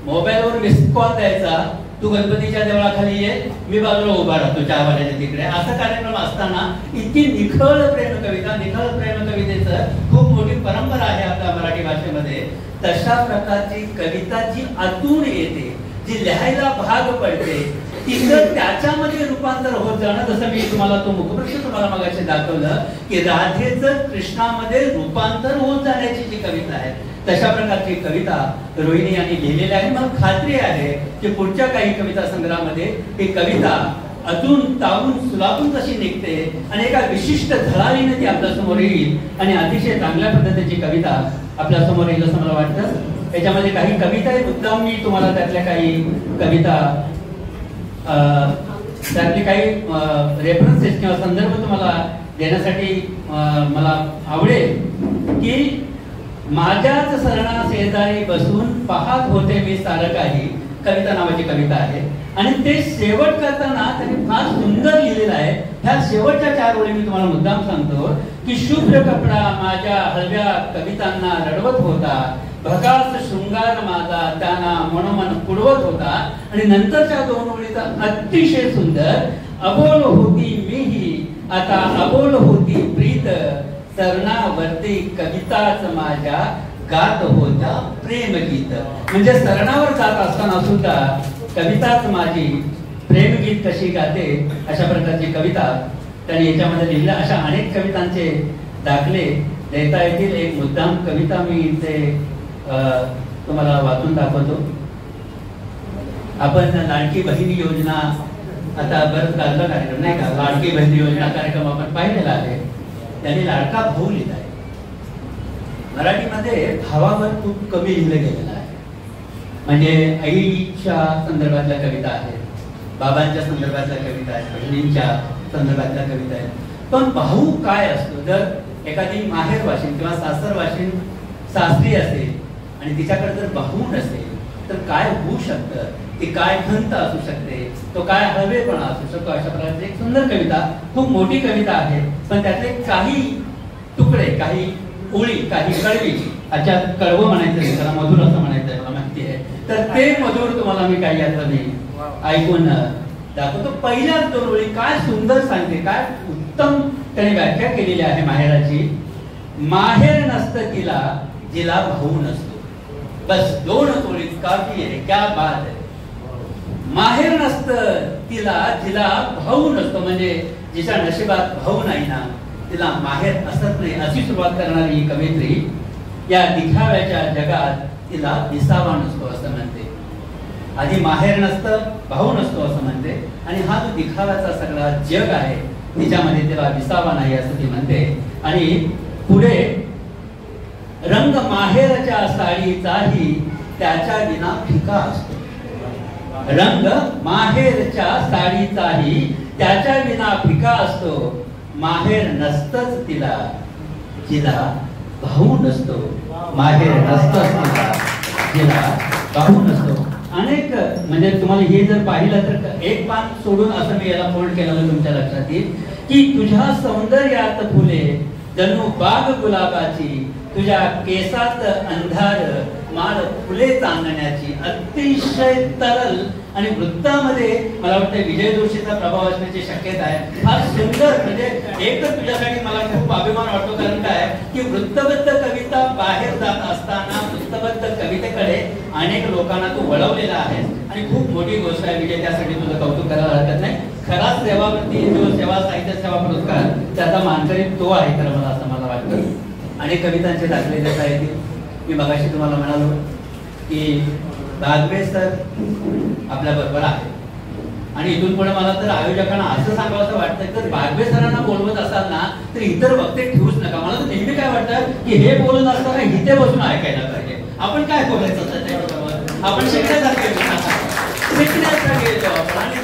मोबाईलवर मिस कॉल द्यायचा, तू गणपतीच्या देवळाखाली ये, मी बाजूला उभा राहतो चहावाल्याच्या तिकडे. असा कार्यक्रम असताना इतकी निखळ प्रेमकविता, निखळ प्रेमकवितेचं खूप मोठी परंपरा आहे आपल्या मराठी भाषेमध्ये. तशा प्रकारची कविता जी आतून येते, जी लिहायला भाग पडते, तिचं त्याच्यामध्ये रूपांतर होत जाणं. जसं मी तुम्हाला तो मुखपृष्ठ तुम्हाला मगाशी दाखवलं की राधेचं कृष्णामध्ये रूपांतर होत जाण्याची जी कविता आहे तशा प्रकारची कविता रोहिणी यांनी लिहिलेली आहे. मला खात्री आहे की पुढच्या काही कविता संग्रहामध्ये ही कविता अजून तावून सुलापून जशी निघते आणि एका विशिष्ट झळाळीने ती आपल्या समोर येईल आणि अतिशय चांगल्या पद्धतीची कविता आपल्या समोर येईल असं मला वाटतं. त्याच्यामध्ये काही कविता मुद्दाम मी तुम्हाला त्यातल्या काही कविता त्यातले काही रेफरन्सेस किंवा संदर्भ तुम्हाला देण्यासाठी मला आवडेल की माझ्याच सरना शेजारी बसून पाहत होते मी सारं काही कविता नावाची कविता आहे आणि ते शेवट करताना त्यांनी फार सुंदर लिहिलेलं आहे. ह्या शेवटच्या 4 ओळी मी तुम्हाला मुद्दाम सांगतो की शुभ्र कपडा माझ्या हळव्या कवितांना रडवत होता, भगास शृंगार माझा त्यांना मनोमन पुडवत होता. आणि नंतरच्या 2 ओळीचा अतिशय सुंदर, अबोल होती मीही आता अबोल होती प्रीत, सरणावरती कविताच माझ्या गात होता प्रेमगीत. म्हणजे सरणावर जात असताना सुद्धा कविताच माझी प्रेमगीत कशी गाते अशा प्रकारची कविता त्यांनी याच्यामध्ये लिहिल्या. अशा अनेक कवितांचे दाखले देता येतील. एक मुद्दाम कविता मी इथे तुम्हाला वाचून दाखवतो. आपण लाडकी बहिणी योजना आता बरंच गाजला कार्यक्रम नाही का, लाडकी बहिणी योजना कार्यक्रम आपण पाहिलेला आहे. त्यांनी लाडका भाऊ लिहिला आहे. मराठीमध्ये भावावर खूप कमी लिहिलं गेलेलं आहे. म्हणजे आईच्या संदर्भातल्या कविता आहेत, बाबांच्या संदर्भातल्या कविता आहेत, बहिणींच्या संदर्भातल्या कविता आहेत. पण भाऊ काय असतो? जर एखादी माहेर वाशिन किंवा सासर वाशिन सासरी असेल आणि तिच्याकडे जर भाऊ नसेल तर काय होऊ शकतं? ती काय खंत असू शकते, तो काय हळवेपणा असू शकतो. अशा प्रकारची एक सुंदर कविता, खूप मोठी कविता आहे. पण त्यातले काही तुकडे, काही ओळी, काही कडवी, अच्छा कडवं म्हणायचं नाही, त्याला मधुर असं म्हणायचं मला माहिती आहे. तर ते मधुर तुम्हाला मी काही याचं मी ऐकून दाखवतो. पहिल्याच 2 ओळी काय सुंदर सांगते, काय उत्तम त्याने व्याख्या केलेली आहे माहेराची. माहेर नसतं तिला जिला भाऊ नसतो. बस 2 ओळीत काफी आहे. क्या बात आहे. माहेर नसतं तिला जिला भाऊ नसतो. म्हणजे जिच्या नशिबात भाऊ नाही ना तिला माहेर असत नाही अशी सुरुवात करणारी ही कवयित्री या दिखाव्याच्या जगात तिला विसावा नसतो असं म्हणते. आधी माहेर नसतं, भाऊ नसतो असं म्हणते आणि हा जो दिखाव्याचा सगळा जग आहे तिच्यामध्ये तिला विसावा नाही असं ती म्हणते. आणि पुढे रंग माहेरच्या साडीचाही त्याच्या विना फिका असतो. रंग माहेरच्या साडीचाही त्याच्या विना फिका असतो. माहेर नसतच तिला जिला भाऊ नसतो. माहेर नसतच तिला जिला भाऊ नसतो. अनेक म्हणजे तुम्हाला हे जर पाहिलं तर एक पान सोडून असं मी याला फोल्ड केलेलं तुमच्या लक्षात येईल की तुझ्या सौंदर्यात फुले जणू बाग गुलाबाची, तुझ्या केसात अंधार माळ फुले चांदण्याची. अतिशय तरल आणि वृत्तामध्ये मला वाटतं विजय जोशीचा प्रभाव असण्याची शक्यता आहे. फार सुंदर म्हणजे एक तर तुझ्यासाठी मला खूप अभिमान वाटतो. कारण काय की वृत्तबद्ध कविता बाहेर जात असताना वृत्तबद्ध कवितेकडे अनेक लोकांना तू वळवलेला आहे आणि खूप मोठी गोष्ट आहे विजय. त्यासाठी तुझं कौतुक करायला हरकत नाही. खरा सेवावृत्ती जो सेवा साहित्य सेवा पुरस्कार त्याचा मानकरी तो आहे खरं मला असं मला वाटतं. अनेक कवितांचे दाखले देता येतील. मी मगाशी तुम्हाला म्हणालो की भागवे सर आपल्या बरोबर आहे आणि इथून पुढे मला तर आयोजकांना असं सांगावं वाटतं तर भागवे सरांना बोलवत असाल ना तर इतर वक्ते ठेवूच नका. मला तर नेहमी काय वाटतं की हे बोलत असताना इथे बसून ऐकायला पाहिजे. आपण काय बोलायचं त्याच्याबरोबर, आपण शिकण्यासारखे गेलो आपण. आणि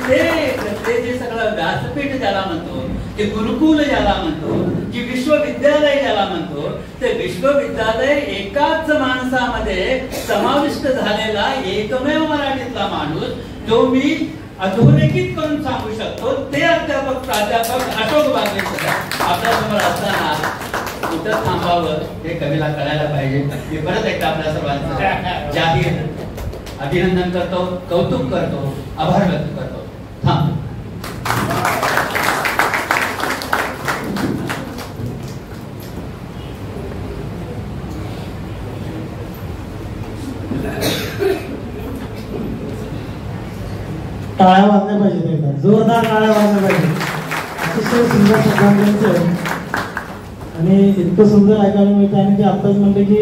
ते जे सगळं व्यासपीठ ज्याला म्हणतो, ते गुरुकुल ज्याला म्हणतो, की विश्वविद्यालय ज्याला म्हणतो, ते विश्वविद्यालय एकाच माणसामध्ये समाविष्ट झालेला एकमेव मराठीतला माणूस जो मी अधोरेखित करून सांगू शकतो ते अध्यापक प्राध्यापक अशोक बागवे आपल्या समोर असताना कुठं थांबावं हे कवीला कळायला पाहिजे. मी परत एकदा आपल्या सर्वांचं जाहीर अभिनंदन करतो, कौतुक करतो, आभार व्यक्त करतो. थांब. टाळ्या वाजल्या पाहिजेत, एकदा जोरदार टाळ्या वाजल्या पाहिजे. अतिशय सुंदर शब्दांचं आणि इतकं सुंदर ऐकायला मिळतं. आणि ते आत्ताच म्हणते की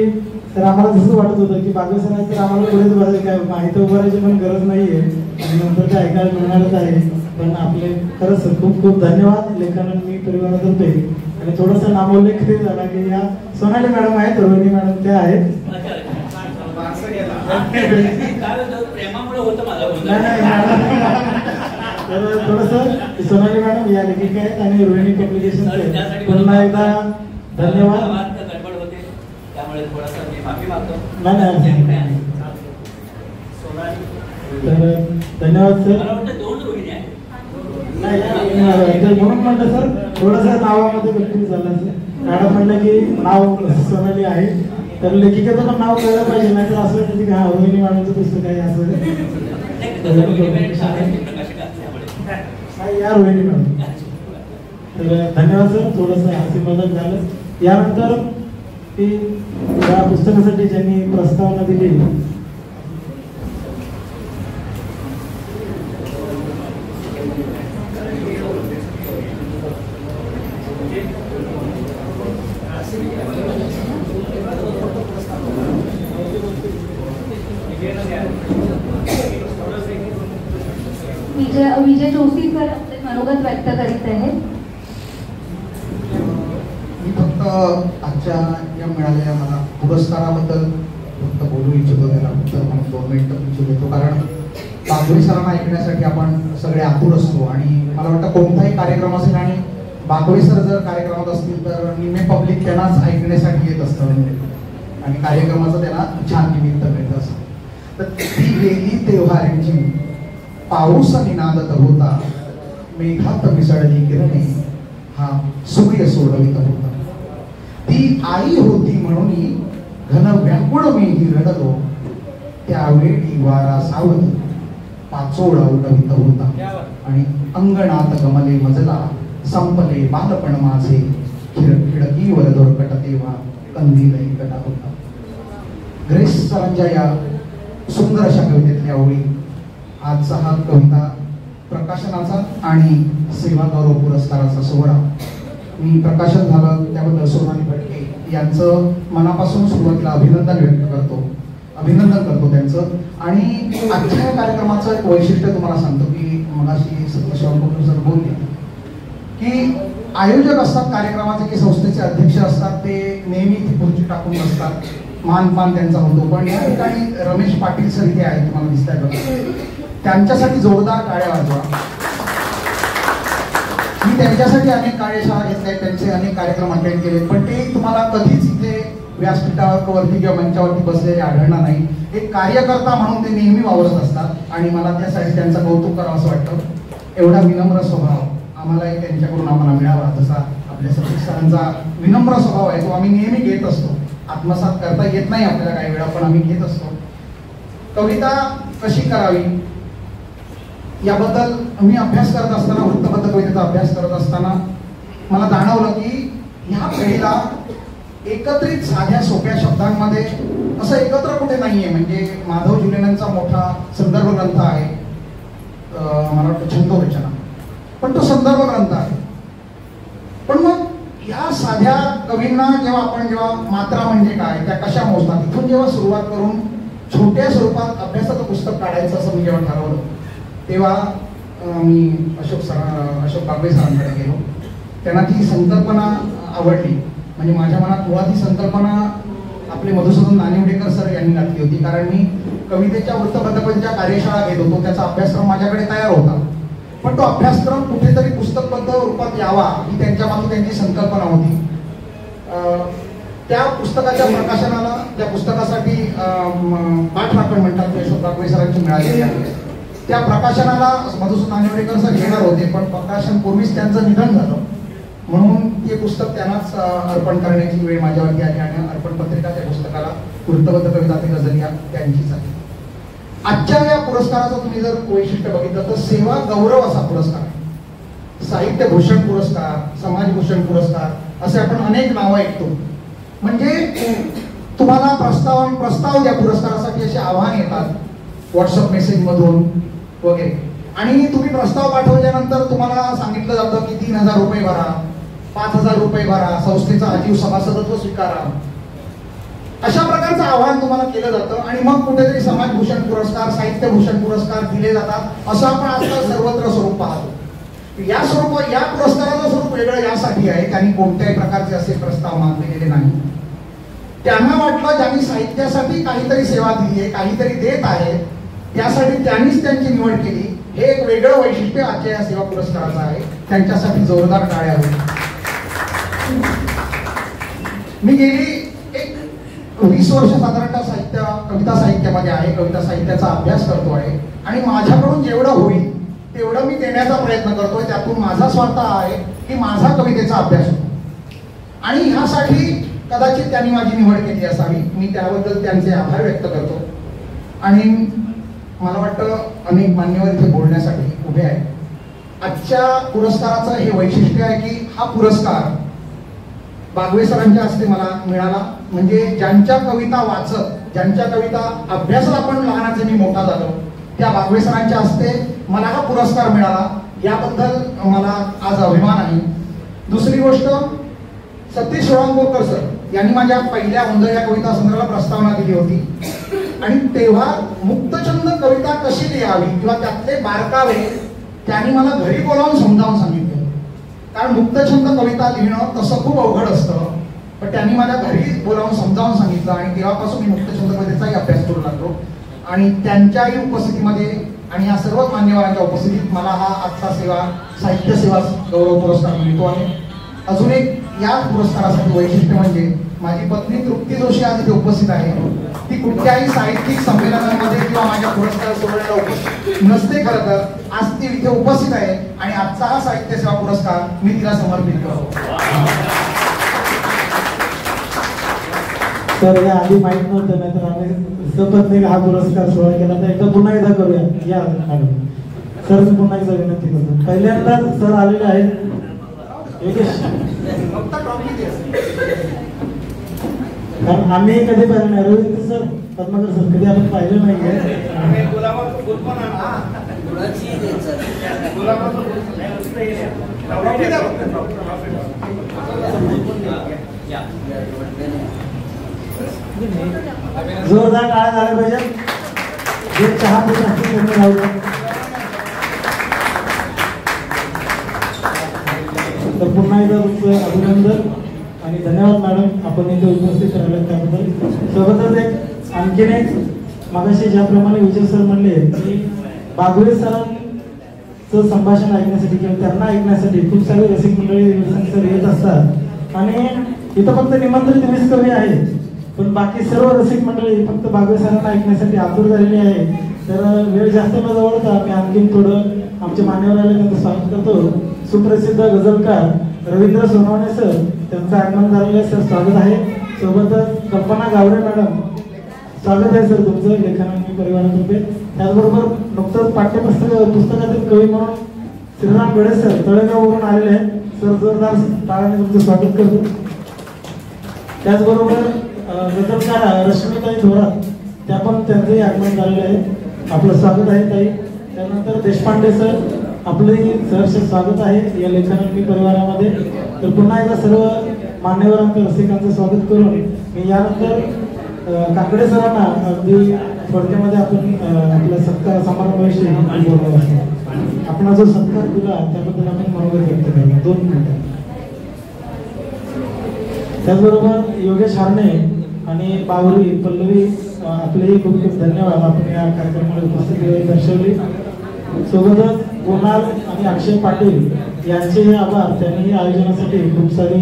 तर आम्हाला जसं वाटत होतं की बागवे सर तर आम्हाला पुढेच बरं काय माहिती उभारायची पण गरज नाहीये आणि नंतर ते ऐकायला मिळणारच आहे. पण आपले खरंच खूप खूप धन्यवाद लेखन मी परिवारातर्फे. आणि थोडासा नामोल्लेख झाला की या सोनाली मॅडम आहेत, रोहिणी मॅडम त्या आहेत. प्रेमामुळे होतं मला तर थोडस सोनाली मॅडम या लेखिका आहेत आणि रोहिणी पब्लिकेशन पुन्हा एकदा धन्यवाद. गडबड होते त्यामुळे थोडासा मी माफी मागतो. नाही तर धन्यवाद सर. मला वाटतं 2 रोहिणी आहे. नाही म्हणून म्हटलं सर थोडंसं नावामध्ये गलती झालं सर. मॅडम म्हणलं की नाव सोनाली आहे तर लेखिकेचं पण नाव कळलं पाहिजे, नाही तर असं की हा रोहिणी मॅडमचं पुस्तक आहे असं. या रोहिणी मॅडम. तर धन्यवाद सर. थोडंसं हास्य मदत झालं. यानंतर ती या पुस्तकासाठी ज्यांनी प्रस्तावना दिली विजय जोशी सर आपले मनोगत व्यक्त करीत आहेत. मी फक्त आजच्या या मिळालेल्या मला पुरस्काराबद्दल फक्त बोलू इच्छितो. त्याला फक्त मला 2 मिनिटं इच्छित देतो, कारण बागुरी सरांना ऐकण्यासाठी आपण सगळे आतुर असतो. आणि मला वाटतं कोणताही कार्यक्रम असेल आणि बागुरी सर जर कार्यक्रमात असतील तर निम्मे पब्लिक त्यांनाच ऐकण्यासाठी येत असतं आणि कार्यक्रमाचं त्यांना छान निमित्त मिळत असतं. तर ती गेली तेव्हाची पाऊस निनादत होता, मेघात मिसळली किरणे हा सूर्य सोडवित होता. ती आई होती म्हणून घन व्याकुळ मीही रडलो, त्यावेळी वारा सावली पाचोळा उडवित होता. आणि अंगणात गमले मजला, संपले बालपण माझे, खिडकीवर दोरकट तेव्हा कंदील एकटा होता. ग्रेस सरांच्या या सुंदर अशा कवितेतल्या ओळी आजचा हा कविता प्रकाशनाचा आणि सेवा गौरव पुरस्काराचा सोहळा मी प्रकाशन झालं त्याबद्दल सोनाली फडके यांचं मनापासून सुरुवातीला अभिनंदन करतो त्यांचं. आणि आजच्या कार्यक्रमाचं एक वैशिष्ट्य तुम्हाला सांगतो की मगाशी सत्यशिवानपूर सर बोलले की आयोजक असतात कार्यक्रमाचे की संस्थेचे अध्यक्ष असतात, ते नेहमी ती खुर्ची टाकून बसतात, मानपान त्यांचा होतो. पण या ठिकाणी रमेश पाटील सर इथे आहेत, तुम्हाला दिसत आहे, त्यांच्यासाठी जोरदार टाळ्या वाजवा. मी त्यांच्यासाठी अनेक कार्यशाळा घेतल्या, त्यांचे अनेक कार्यक्रम अटेंड केले, पण ते तुम्हाला कधीच इथे व्यासपीठावरती किंवा मंचावरती बसलेले आढळणार नाही. एक कार्यकर्ता म्हणून ते नेहमी वावरत असतात आणि मला त्यासाठी त्यांचं कौतुक करावं असं वाटतं. एवढा विनम्र स्वभाव आम्हालाही त्यांच्याकडून आम्हाला मिळावा, जसा आपल्या सतीश सरांचा विनम्र स्वभाव आहे तो आम्ही नेहमी घेत असतो. आत्मसात करता येत नाही आपल्याला काही वेळा, पण आम्ही घेत असतो. कविता कशी करावी याबद्दल मी अभ्यास करत असताना, वृत्तबद्ध कवितेचा अभ्यास करत असताना मला जाणवलं की ह्या पिढीला एकत्रित साध्या सोप्या शब्दांमध्ये असं एकत्र कुठे नाहीये. म्हणजे माधव जुलेनांचा मोठा संदर्भ ग्रंथ आहे, मला वाटतं छंदोरचना, पण तो संदर्भ ग्रंथ आहे. पण मग या साध्या कवींना जेव्हा मात्रा म्हणजे काय, त्या कशा मोजतात, इथून जेव्हा सुरुवात करून छोट्या स्वरूपात अभ्यासाचं पुस्तक काढायचं असं मी जेव्हा ठरवलं तेव्हा मी अशोक बागवे सरांकडे गेलो. त्यांना ती संकल्पना आवडली. म्हणजे माझ्या मनात मुळात ही संकल्पना आपले मधुसूदन नानिवडेकर सर यांनी घातली होती, कारण मी कवितेच्या वृत्तपत्रकांच्या कार्यशाळा घेत होतो, त्याचा अभ्यासक्रम माझ्याकडे तयार होता. पण तो अभ्यासक्रम कुठेतरी पुस्तकबद्ध रूपात यावा ही त्यांच्या मागे त्यांची संकल्पना होती. त्या पुस्तकाच्या प्रकाशनाला, त्या पुस्तकासाठी पाठराखण म्हणतात अशोक बागवे सरांची मिळालेली आहे. त्या प्रकाशनाला मधुसूदन नानिवडेकर सर घेणार होते, पण प्रकाशन पूर्वीच त्यांचं निधन झालं, म्हणून ते पुस्तक त्यांनाच अर्पण करण्याची वेळ माझ्यावरती आली आणि अर्पण पत्रिका त्या पुस्तकाला वृत्तबद्ध कविता ते गझल या त्यांचीच आहे. आजच्या या पुरस्काराचं तुम्ही जर वैशिष्ट्य बघितलं तर सेवा गौरव असा पुरस्कार आहे. साहित्य भूषण पुरस्कार, समाजभूषण पुरस्कार असे आपण अनेक नावं ऐकतो. म्हणजे तुम्हाला प्रस्ताव द्या पुरस्कारासाठी असे आव्हान येतात व्हॉट्सअप मेसेज मधून वगैरे, आणि तुम्ही प्रस्ताव पाठवल्यानंतर तुम्हाला सांगितलं जातं की 3,000 रुपये भरा, 5,000 रुपये भरा, संस्थेचा आजीव सभासदत्व स्वीकारा. अशा प्रकारचं आव्हान तुम्हाला केलं जातं आणि मग कुठेतरी समाजभूषण पुरस्कार, साहित्यभूषण पुरस्कार दिले जातात, असं आपण आजकाल सर्वत्र स्वरूप पाहतो. या पुरस्काराचं स्वरूप वेगळं यासाठी आहे कारण कोणत्याही प्रकारचे असे प्रस्ताव मागले गेले नाही. त्यांना वाटलं ज्यांनी साहित्यासाठी काहीतरी सेवा दिली आहे, काहीतरी देत आहे, त्यासाठी त्यांनीच त्यांची निवड केली. हे एक वेगळं वैशिष्ट्य आजच्या या सेवा पुरस्काराचं आहे. त्यांच्यासाठी जोरदार टाळ्या होईल. मी गेली 20 वर्ष साधारणतः कविता साहित्यामध्ये आहे, कविता साहित्याचा अभ्यास करतो आहे आणि माझ्याकडून जेवढं होईल तेवढं मी देण्याचा प्रयत्न करतोय. त्यातून माझा स्वार्थ आहे की माझा कवितेचा अभ्यास होतो आणि ह्यासाठी कदाचित त्यांनी माझी निवड केली असावी. मी त्याबद्दल त्यांचे आभार व्यक्त करतो आणि मला वाटतं अनेक मान्यवर इथे बोलण्यासाठी उभे आहेत. आजच्या पुरस्काराचं हे वैशिष्ट्य आहे की हा पुरस्कार बागवे सरांच्या हस्ते मला मिळाला. म्हणजे ज्यांच्या कविता वाचत, ज्यांच्या कविता अभ्यासात आपण लहानाचे मी मोठा झालो, त्या बागवे सरांच्या हस्ते मला हा पुरस्कार मिळाला. याबद्दल मला आज अभिमान आहे. दुसरी गोष्ट, सतीश शिवांगोरकर सर यांनी माझ्या पहिल्या उंद या कविता संग्रहाला प्रस्तावना दिली होती आणि तेव्हा मुक्तछंद कविता कशी लिहावी किंवा त्यातले बारकावे त्यांनी मला घरी बोलावून समजावून सांगितले. कारण मुक्तछंद कविता लिहिणं तसं खूप अवघड असतं, पण त्यांनी मला घरी बोलावून समजावून सांगितलं आणि तेव्हापासून मी मुक्तछंद कवितेचाही अभ्यास करू लागलो. आणि त्यांच्याही उपस्थितीमध्ये आणि या सर्व मान्यवरांच्या उपस्थितीत मला हा आजचा साहित्य सेवा गौरव पुरस्कार मिळतो आहे. अजून एक या पुरस्कारासाठी वैशिष्ट्य म्हणजे माझी पत्नी तृप्ती जोशी आज इथे उपस्थित आहे. ती कुठल्याही साहित्यिक संमेलनामध्ये किंवा माझ्या पुरस्कार सोहळ्याला उपस्थित नसते. खरं तर आज ती इथे उपस्थित आहे आणि आजचा हा साहित्य सेवा पुरस्कार मी तिला समर्पित करतो. तर या आधी माहित नव्हतं, नाही तर आम्ही सपत्नीक हा पुरस्कार सोहळा केला. तर एकदा पुन्हा एकदा करूया. या मॅडम सर, पुन्हा एकदा विनंती करतो. पहिल्यांदा सर आलेले आहेत योगेश, कारण आम्ही कधी पाहिलं नाही. रवींद्र सर, पद्माकर सर कधी आपण पाहिलं नाहीये. जोरदार टाळ्या झाल्या पाहिजे. जे चहा पित असतील त्यांनी राहू द्या. तर पुन्हा एकदा तुमचं अभिनंदन आणि धन्यवाद मॅडम, आपण इथे उपस्थित राहिले त्याबद्दल. सोबतच एक आणखीन एक मागाशी ज्याप्रमाणे विजय सर म्हणले की बागवे सरांचं संभाषण ऐकण्यासाठी किंवा त्यांना ऐकण्यासाठी खूप सारे रसिक मंडळी सर येत असतात आणि इथं फक्त निमंत्रित 20 कवी आहेत, पण बाकी सर्व रसिक मंडळी फक्त बागवे सरांना ऐकण्यासाठी आतुर झालेली आहे. तर वेळ जास्त न जवळता मी आणखीन थोडं आमच्या मान्यवराला त्यांचं स्वागत करतो. सुप्रसिद्ध गझलकार रवींद्र सोनवणे सर, त्यांचं आगमन झालेलं आहे. सर स्वागत आहे. सोबतच कल्पना गावडे मॅडम, स्वागत आहे सर तुमचं लेखनांनी परिवारातर्फे. त्याचबरोबर नुकतंच पुस्तकातील कवी म्हणून श्रीराम गडे सर तळेगाववरून आलेले आहेत. सर जोरदार टाळ्याने तुमचं स्वागत करतो. त्याचबरोबर गझलकार रश्मिताई थोरात, त्या पण त्यांचंही आगमन झालेलं आहे. आपलं स्वागत आहे ताई. त्यानंतर देशपांडे सर, आपलंही सहर्ष स्वागत आहे या लेखनांनी परिवारामध्ये. तर पुन्हा एकदा सर्व मान्यवरांचं रसिकांचं स्वागत करून मी यानंतर काकडे सरांना अगदी थोडक्यामध्ये आपण आपल्या सत्कार समारंभाविषयी बोलणार आहोत. आपण जो सत्कार दिला त्याबद्दल आपण मनोगत व्यक्त केला 2 मिनिटं. त्याचबरोबर योगेश हारणे आणि बावरी पल्लवी, आपलेही खूप खूप धन्यवाद. आपण या कार्यक्रमाला उपस्थिती दर्शवली. सोबतच गोनाल आणि अक्षय पाटील यांचेही आभार. त्यांनी आयोजनासाठी खूप सारी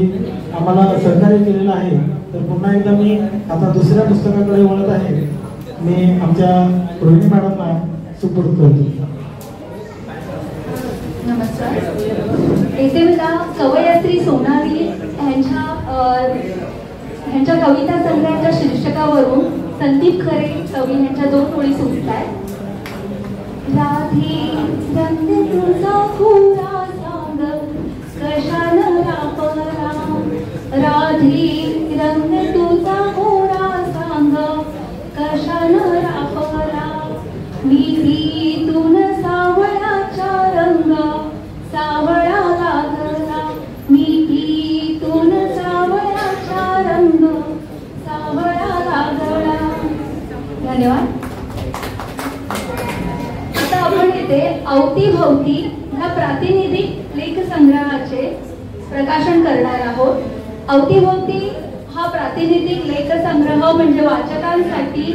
आम्हाला सहकार्य केलेलं आहे. तर पुन्हा एकदा मी आता दुसऱ्या पुस्तकाकडे वळत आहे. मी आमच्या रोहिणी मॅडमना सुपूर्द करतो. नमस्कार. येथे मला कवयित्री सोनाली ह्यांच्या कविता संग्रहाच्या शीर्षकावरून संदीप खरे कवी ह्यांच्या 2 ओळी सुचत आहेत. राधे रंग तुझा खुरा सांग कशानं रापरा, राधे रंग तुझा खुरा सांग कशानं रापरा, मिठीतून सावळाचा रंग सावळा लागला, मिठीतून सावळाचा रंग सावळा लागला. धन्यवाद. आता आपण इथे अवतीभवती ह्या प्रातिनिधिक लेख संग्रहाचे प्रकाशन करणार आहोत. अवतीभवती हा प्रातिनिधिक लेख संग्रह म्हणजे वाचकांसाठी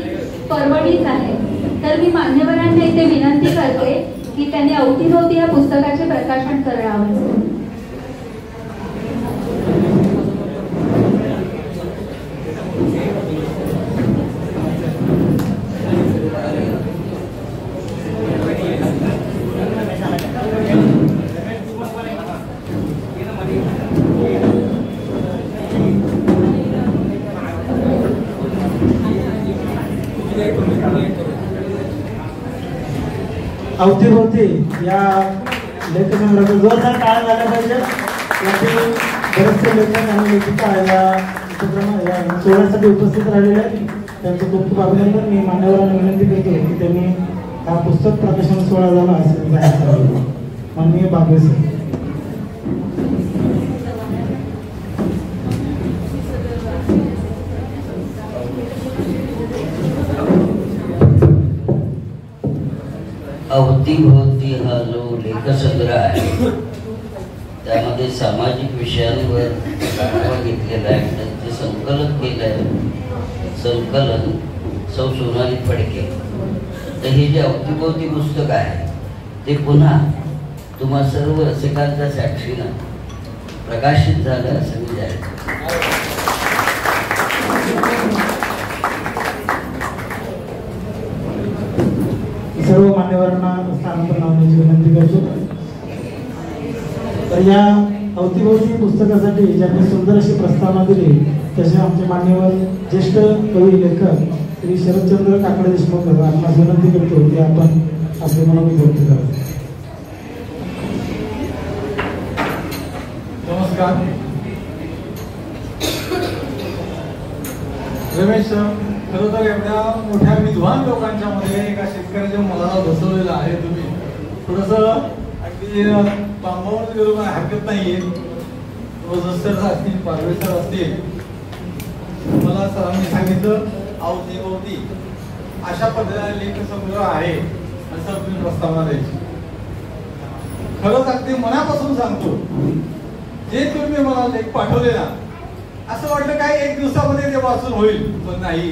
परवडीच आहे. तर मी मान्यवरांना इथे विनंती करते की त्यांनी अवतीभवती या पुस्तकाचे प्रकाशन करावे. अवतीभवती या लेखकांना जोरदार टाळ्या झाल्या पाहिजे. यातील बरेचसे लेखक आणि लेखिका या उपक्रम सोहळ्यासाठी उपस्थित राहिलेले आहेत. त्यांचं खूप खूप अभिनंदन. मी मान्यवरांना विनंती करतो की त्यांनी हा पुस्तक प्रकाशन सोहळा झाला असे जाहीर करावे. माननीय बागवे सर. अवतीभवती हा जो लेखसंग्रह आहे त्यामध्ये सामाजिक विषयांवर आढावा घेतलेला आहे. त्याचे संकलन केलं आहे, संकलन सौ सोनाली फडके. तर हे जे अवतीभवती पुस्तक आहे ते पुन्हा तुम्हा सर्व रसिकांच्या साक्षीनं प्रकाशित झालं असं मी जाहीर करतो. सर्व मान्यवरांना स्थानांतर लावण्याची विनंती करतो. तर या अवतीभवती पुस्तकासाठी ज्यांनी सुंदर अशी प्रस्तावना दिली तसे आमचे मान्यवर ज्येष्ठ कवी लेखक श्री शरदचंद्र काकडे देशमुख आपणास विनंती करतो की आपण आपले मनोगत व्यक्त करावे. नमस्कार. रमेश, खरं तर एवढ्या मोठ्या विद्वान लोकांच्या मध्ये एका शेतकऱ्याच्या मुलाला बसवलेलं आहे. तुम्ही थोडंसं अगदी बांबावर गेलो पण हरकत नाहीये. सर असतील, पारवे सर असतील, मला सरांनी सांगितलं अवतीभवती अशा पद्धतीने लेखसंग्रह आहे असं तुम्ही प्रस्तावना द्यायची. खरंच अगदी मनापासून सांगतो, जे तुम्ही मला लेख पाठवले ना, असं वाटलं काय एक दिवसामध्ये ते वाचून होईल, पण नाही.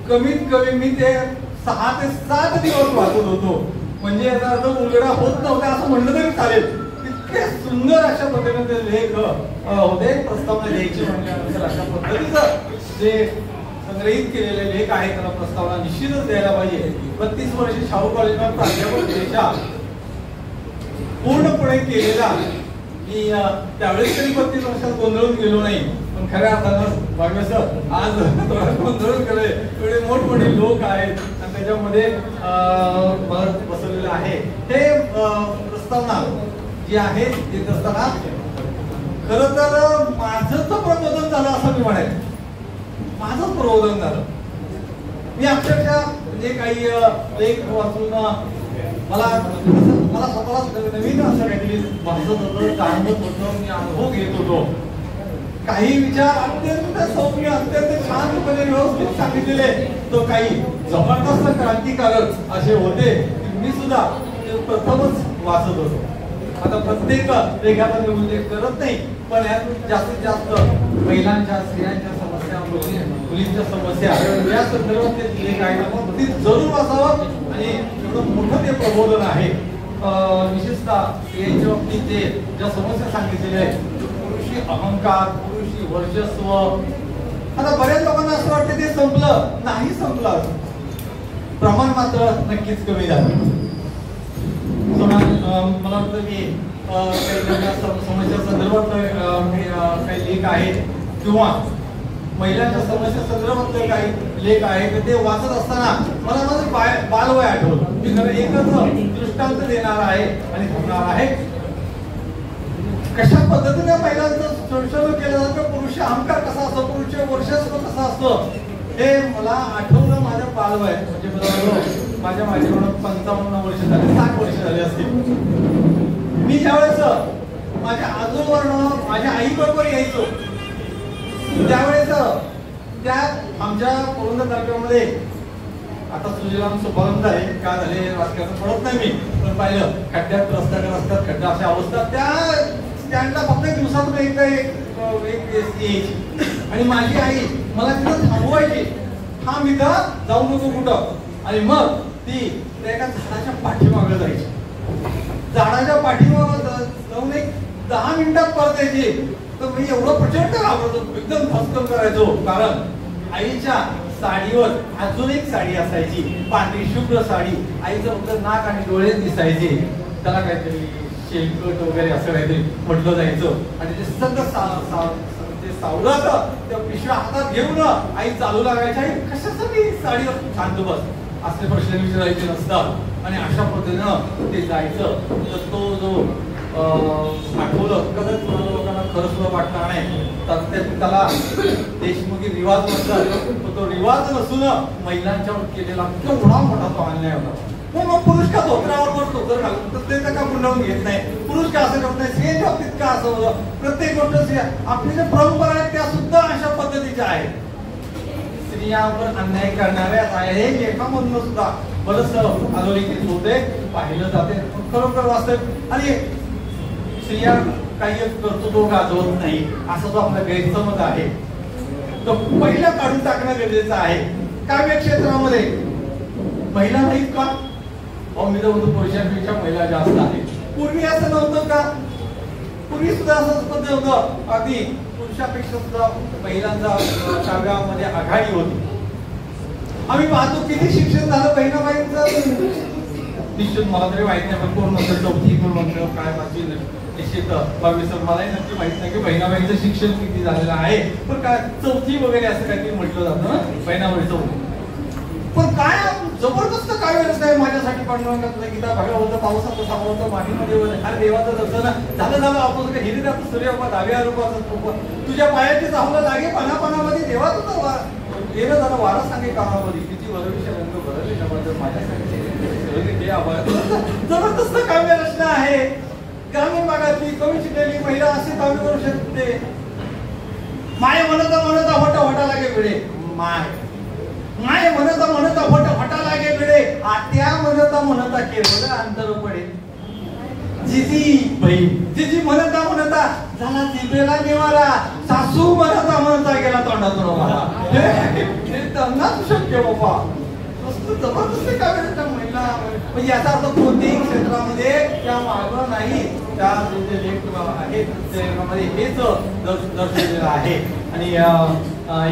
कमीत कमी मी ते 6 ते 7 दिवस वाचत होतो. म्हणजे याचा अर्थ उलगडा होत नव्हता असं म्हणलं तरी चालेल. इतके सुंदर अशा पद्धतीने ते लेख होते. प्रस्तावना द्यायची म्हटल्यानंतर अशा पद्धतीचं जे संग्रहित केलेले लेख आहे त्याला प्रस्तावना निश्चितच द्यायला पाहिजे. 32 वर्षे शाहू कॉलेजवर प्राध्यापक देशा पूर्णपणे केलेला मी त्यावेळेस तरी 32 वर्षात गोंधळून गेलो नाही. पण खऱ्या अर्थानं बागवे सर आज थोडा गोंधळून गेले. एवढे मोठमोठे लोक आहेत आणि त्याच्यामध्ये बसवलेलं आहे. हे प्रस्तावना जी आहे देत असताना खरं तर माझं तर प्रबोधन झालं असं मी म्हणेन. माझं प्रबोधन झालं. मी अक्षरशः म्हणजे काही लेख वाचून मला स्वतःला नवीन असं काहीतरी वाचत होतं, जाणवत होतं, मी अनुभव घेत होतो. काही विचार अत्यंत सौम्य, अत्यंत शांतपणे व्यवस्थित सांगितलेले, तो काही जबरदस्त क्रांतिकारक असे होते. मी सुद्धा प्रथमच वाचत होतो. आता प्रत्येक लेखाचा मी उल्लेख करत नाही, पण यात जास्तीत जास्त महिलांच्या, स्त्रियांच्या समस्या, मुलींच्या समस्या या संदर्भात ते लेख आहे. मग ती जरूर वाचावं. आणि एवढं मोठं ते प्रबोधन आहे. विशेषतः स्त्रियांच्या बाबतीत जे ज्या समस्या सांगितलेल्या आहेत, पुरुषी अहंकार, पुरुषी वर्चस्व. आता बऱ्याच लोकांना असं वाटतं ते संपलं. नाही संपलं, प्रमाण मात्र नक्कीच कमी झालं. मला वाटतं की काही समस्या संदर्भात काही लेख आहेत किंवा महिलांच्या समस्या संदर्भातले काही लेख आहेत, ते वाचत असताना मला माझं बालवय आठवलं. मी खरं एकच दृष्टांत देणार आहे आणि सांगणार आहे कशा पद्धतीने महिलांचं संशोधन केलं जातं. पुरुष अहंकार कसा असतो, पुरुष वर्चस्व कसं असतं, हे मला आठवलं. माझ्या बालवय म्हणजे माझ्या 55 वर्ष झाले, 60 वर्ष झाले असतील. मी ज्यावेळेस माझ्या आजोबांना माझ्या आई बरोबर यायचो त्यावेळेस त्या आमच्या पुरंदर तालुक्यामध्ये आता सुजलाम सुफलाम झाले, काय झाले राजकारणात पडत नाही मी, पण पाहिलं खड्ड्यात रस्त्यात खड्डा अशा अवस्था, त्या स्टँडला फक्त दिवसातून एकदा एक यायची आणि माझी आई मला तिथं थांबवायची, थांब इथं जाऊ नको कुठं, आणि मग ती एका झाडाच्या पाठीमागं जायची, झाडाच्या पाठीमागं जाऊन एक 10 मिनिटात परत यायची. तर मी एवढं प्रचंड घाबरतो, एकदम धस्कन करायचो, कारण आईच्या साडीवर अजून एक साडी असायची, पांढरी शुभ्र साडी, आईचं फक्त नाक आणि डोळे दिसायचे, त्याला काहीतरी शेलकट वगैरे असं काहीतरी म्हटलं जायचं, आणि ते सगळं ते सावळाचं त्या पिशव्या हातात घेऊन आई चालू लागायची, आई कशासाठी साडीवर शांत बस असले प्रश्न विचारायचे नसतात, आणि अशा पद्धतीनं ते जायचं. तर तो जो आठवलं कदाचित लोकांना खरं सुद्धा वाटणार नाही, तर त्याला देशमुखी रिवाज म्हणतात, तो रिवाज नसून महिलांच्यावर केलेला केवढा मोठा तो अन्याय होता. मग पुरुष का धोत्रावर धोतर घालून तर ते का गुंडाळून घेत नाही, पुरुष का असं करत नाही, स्त्रियांच्या बाबतीत का असं होतं, प्रत्येक गोष्ट आपली ज्या परंपरा आहेत त्या सुद्धा अशा पद्धतीच्या आहेत. स्त्रियांवर अन्याय करणाऱ्या आहे लेखामधून सुद्धा बरंच अधोरेखित होते, पाहिलं जाते, खरोखर वास्तव. आणि स्त्रिया काही कर्तृत्व गाजवत नाही असं जो आपला गैरसमज आहे तो पहिला काढून टाकणं गरजेचं आहे. काव्य क्षेत्रामध्ये महिला नाहीत का? मी तर म्हणतो पुरुषांपेक्षा महिला जास्त आहेत. पूर्वी असं नव्हतं का? पूर्वी सुद्धा असंच पद्धत होतं, अगदी पुरुषापेक्षा सुद्धा महिलांचा काव्यामध्ये आघाडी होती. आम्ही पाहतो किती शिक्षण झालं बहिणाबाईंचं, निश्चित मला तरी माहित नाही, पण कोण म्हणतं चौथी, कोण म्हणतं काय माझी निश्चित मलाही नक्की माहित नाही की बहिणाबाईंचं शिक्षण किती झालेलं आहे, पण काय चौथी वगैरे असं काहीतरी म्हटलं जातं बहिणाबाई चौथी. पण काय जबरदस्त काय व्यवस्था आहे माझ्यासाठी पांडुरंगातलं गीता भागवत पावसाचं सावळतं मातीमध्ये हर देवाचं दर्शन झालं आपण हिरव्याचं सूर्य डाव्या रूपाचं तुझ्या पायाची चाहूला लागे पानापानामध्ये देवाचं येणं झालं वारा सांगे कामामध्ये किती वरविषय रंग भरले जबरदस्त माझ्यासाठी जबरदस्त काव्य रचना आहे. ग्रामीण भागातली कमी शिकलेली महिला असे काव्य करू शकते. माय म्हणता म्हणता होटा होटा लागे वेळे, माय म्हणता म्हणता होटा लागे वेळे, आत्या म्हणता केवळ अंतर पडे. जिजी जिजी म्हणता झाला जिभेला निवारा, सासू म्हणता गेला तोंडातून वारा. हे त्यांनाच शक्य बाबा. जबरदस्त काव्य रचना महिला म्हणजे याचा अर्थ कोणत्याही क्षेत्रामध्ये त्या मागं नाही, त्या जे लेख आहेत त्यामध्ये हेच दर्शवलेलं आहे. आणि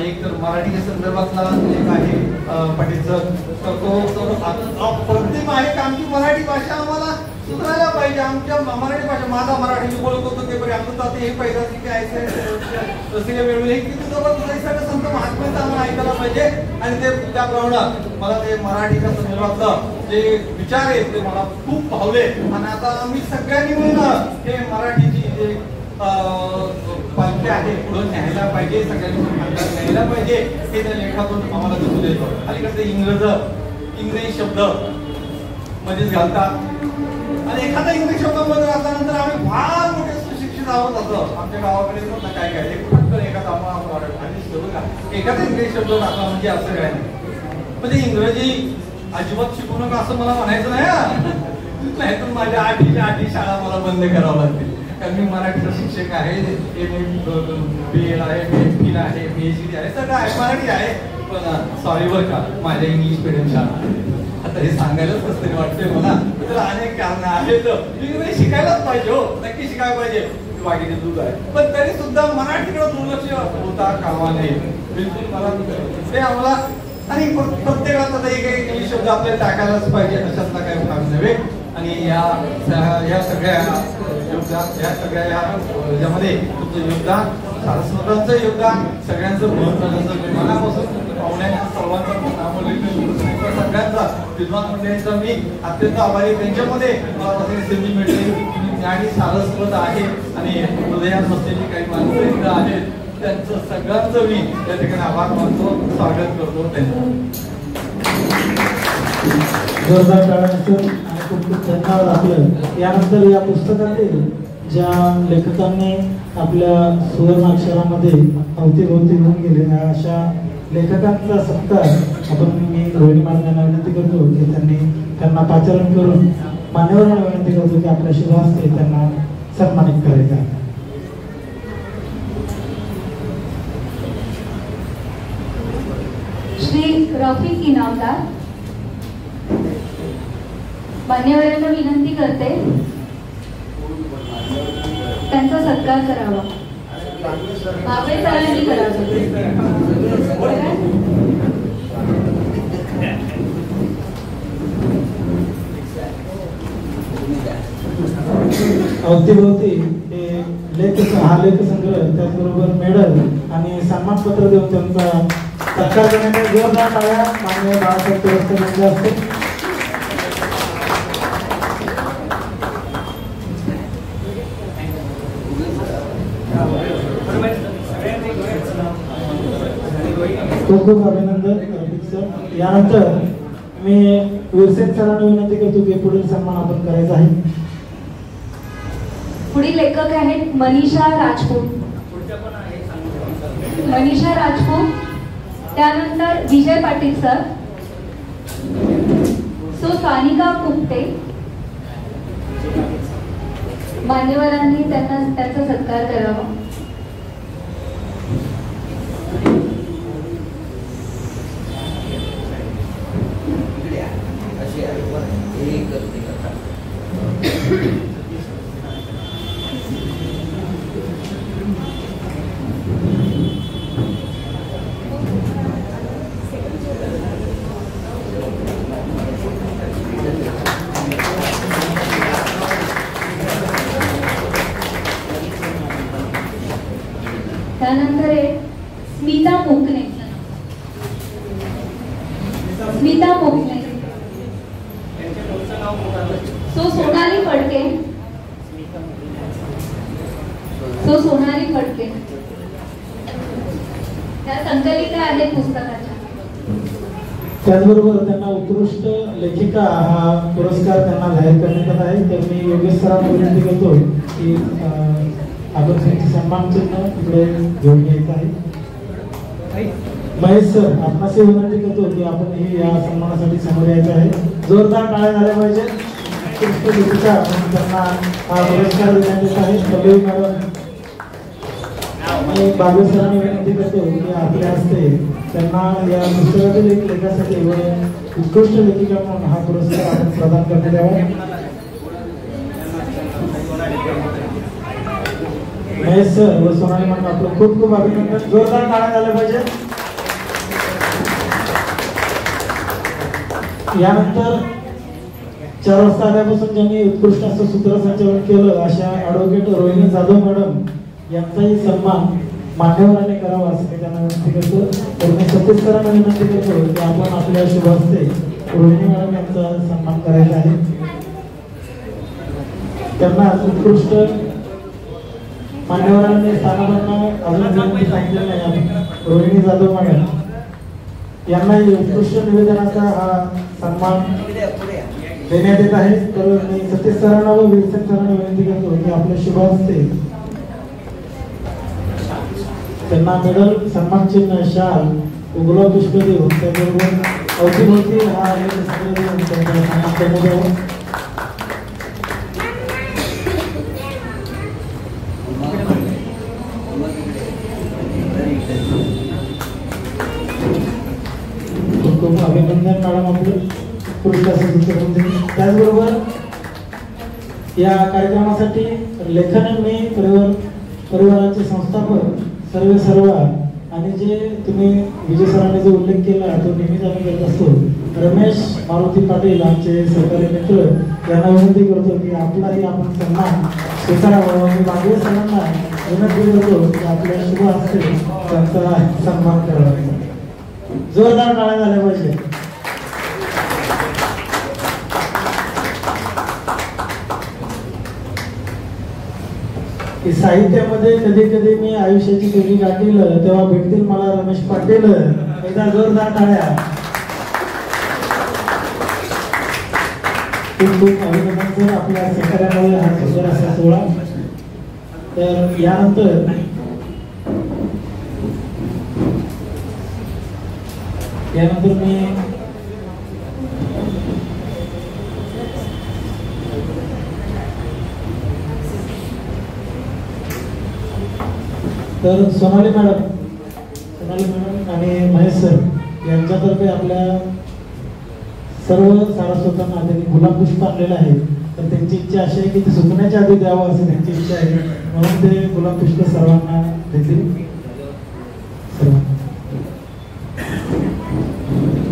एक तर मराठी संदर्भातला लेख आहे पाटीलचं, तर तो प्रतिम आहे की आमची मराठी भाषा आम्हाला सुधारायला पाहिजे. आमच्या मराठी भाषा माझा मराठी बोलत होतो ते पण आपण तर हे पाहिजे की काय वेळवेळी किती जबरदस्त सगळं संत महात्म्याचं आम्हाला ऐकायला पाहिजे. आणि ते त्याप्रमाणे मला ते मराठीच्या संदर्भातलं जे विचार आहेत ते मला खूप भावले. आणि आता आम्ही सगळ्यांनी मिळून हे मराठीची जे पालखी आहे पुढे न्यायला पाहिजे, सगळ्यांनी न्यायला पाहिजे हे त्या लेखातून आम्हाला दिसून येतं. अलीकडे इंग्रजी शब्द मध्येच घालतात आणि एखादा इंग्लिश शब्दामध्ये घातल्यानंतर आम्ही फार मोठे सुशिक्षित आहोत असं आमच्या गावाकडे काय काय पटकन एखादा एखादा इंग्लिश शब्द घातला म्हणजे असं काय म्हणजे इंग्रजी अजिबात शिकू नका असं मला म्हणायचं नाही तर माझ्या आठी शाळा मला बंद करावं लागतील. कारण मी मराठीचा शिक्षक आहे, BA आहे, MPhil आहे, PhD आहे, सगळं आहे, मराठी आहे. पण सॉरी बरं का माझ्या इंग्लिश मिडियम शाळा. आता हे सांगायलाच कसं तरी वाटतंय मला, तर अनेक कारणं आहेत. इंग्रजी शिकायलाच पाहिजे, हो नक्की शिकायला पाहिजे, बाकीचे दूध आहे. पण तरी सुद्धा मराठीकडे दुर्लक्ष होता कामा नये बिलकुल. मला ते आम्हाला आणि प्रत्येकाचा एक इंग्लिश शब्द आपल्याला टाकायलाच पाहिजे अशातला काही भाग नव्हे. आणि या सगळ्या याच्यामध्ये तुमचं योगदान, सारस्वतांचं योगदान, सगळ्यांचं महत्त्वाचं मनापासून पाहुण्यांच्या सर्वांचा सगळ्यांचा विद्वान मंडळींचा मी अत्यंत आभारी. त्यांच्यामध्ये मला संधी मिळते आणि सारस्वत आहे आणि हृदयात बसलेली काही माणसं इथं आहेत, त्यांचं सगळ्यांचं मी त्या ठिकाणी आभार मानतो, स्वागत करतो त्यांचं. जोरदार टाळ्यांचं आणि खूप खूप धन्यवाद आपलं. यानंतर या पुस्तकातील ज्या लेखकांनी आपल्या सुवर्ण अक्षरामध्ये अवतीभोवती होऊन गेलेल्या अशा लेखकांचा सत्कार आपण मी रोहिणी मॅडम विनंती करतो की त्यांना पाचारण करून मान्यवरांना विनंती करतो की आपल्या शुभ हस्ते त्यांना सन्मानित करायचं आहे. श्री रफिक इनामदार, मान्यवरांना विनंती करते त्यांचा सत्कार करावा. बाबळे सरांनी करावा. अवतीभोवती हा लेखसंग्रह त्याचबरोबर मेडल आणि सन्मानपत्र देऊन त्यांचा सत्कार करण्याचा जोरदार टाळ्या माननीय बाळासाहेब पुरस्कार यांचे असते. खूप खूप अभिनंदन सर. यानंतर मी विरसेन सरांना विनंती करतो की पुढील सन्मान आपण करायचा आहे. पुढील लेखक आहेत मनीषा राजपूत. मनीषा राजपूत, त्यानंतर विजय पाटील सर, सो सानिका कुपटे. मान्यवरांनी त्यांचा सत्कार करावा. त्यानंतर स्मिता मोकने. स्मिता मोकने, सो सोनाली फडके. सो सोनाली फडके त्या संकलिका आहेत पुस्तकाच्या. त्याचबरोबर त्यांना उत्कृष्ट लेखिका हा पुरस्कार त्यांना जाहीर करण्यात आला आहे. तर मी योगेश सरांना विनंती करतो की आपण त्यांचे सन्मान चिन्ह इकडे घेऊन यायचं आहे. महेश सर, आपणासही विनंती करतो की आपण ही या सन्मानासाठी समोर यायचं आहे. जोरदार टाळ्या झाल्या पाहिजे. उत्कृष्ट लेखिका म्हणून त्यांना हा पुरस्कार देण्यात येत आहे. कबीर मॅडम आणि बाबू सरांनी विनंती करतो की आपल्या हस्ते त्यांना या पुस्तकातील एक लेखासाठी व उत्कृष्ट लेखिका म्हणून हा पुरस्कार आपण प्रदान करण्यात यावा. महेश सर व सोनाली मॅडम आपलं खूप खूप अभिनंदन. जोरदार टाळ्या झाल्या पाहिजे. यानंतर 4 वाजता आल्यापासून ज्यांनी उत्कृष्ट असं सूत्रसंचालन केलं अशा ॲडव्होकेट रोहिणी जाधव मॅडम यांचाही सन्मान मान्यवरांनी करावा असं त्यांना विनंती करतो. तर मी सतीश सरांना विनंती करतो की आपण आपल्या शुभ हस्ते रोहिणी मॅडम यांचा सन्मान करायचा आहे. त्यांना उत्कृष्ट मान्यवरांनी स्थानापन्न अजून विनंती सांगितली नाही. रोहिणी जाधव मॅडम यांना उत्कृष्ट निवेदनाचा हा सन्मान देण्यात येत आहे. तर मी सतीश सरांना व विल्सन सरांना विनंती करतो की आपल्या शुभ हस्ते त्यांना मेडल, सन्मान चिन्ह, शाल, गुलाब पुष्प देऊन त्याबरोबर अवतीभोवती हा सगळं देऊन त्यांचा सन्मान करण्यात यावा. खूप अभिनंदन मॅडम आपलं उत्कृष्ट असं सूत्र. त्याचबरोबर या कार्यक्रमासाठी लेखन मी परिवाराचे संस्थापक सर्व आणि जे तुम्ही विजय सरांनी जो उल्लेख केला तो नेहमीच आम्ही करत असतो, रमेश मारुती पाटील आमचे सहकारी मित्र यांना विनंती करतो की आपलाही आपण सन्मान स्वीकारावा. मी बागवे सरांना विनंती करतो की आपल्या शुभ हस्ते त्यांचा सन्मान करावा. जोरदार टाळ्या झाल्या पाहिजे. की साहित्यामध्ये कधी कधी मी आयुष्याची फेरी गाठील तेव्हा भेटतील मला रमेश पाटील. एकदा जोरदार टाळ्या. खूप खूप अभिनंदन सर आपल्या सहकार्यामुळे हा सुंदर असा सोहळा. तर यानंतर यानंतर मी तर सोनाली मॅडम आणि महेश सर यांच्यातर्फे आपल्या सर्व सारस्वतांना त्यांनी गुलाबपुष्प आणलेलं आहे. तर त्यांची इच्छा अशी आहे की ते सुकण्याच्या आधी द्यावं असं त्यांची इच्छा आहे, म्हणून ते गुलाबपुष्प सर्वांना देतील.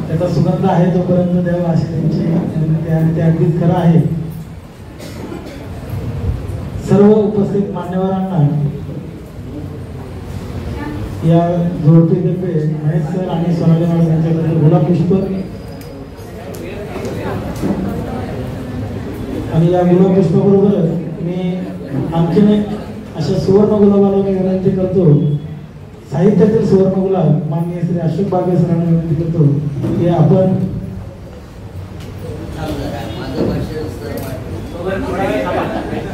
त्याचा सुगंध आहे तोपर्यंत द्यावा अशी त्यांची विनंती आहे आणि ते अगदीच खरं आहे. सर्व उपस्थित मान्यवरांना या जोडपीतर्फे महेश सर आणि सोनाली मॅडम यांच्याकडे गुलाबपुष्प आणि या गुलाबपुष्पाबरोबर मी आणखीन अशा सुवर्ण गुलाबाला मी विनंती करतो, साहित्यातील सुवर्ण गुलाब माननीय श्री अशोक बागे सरांना विनंती करतो की आपण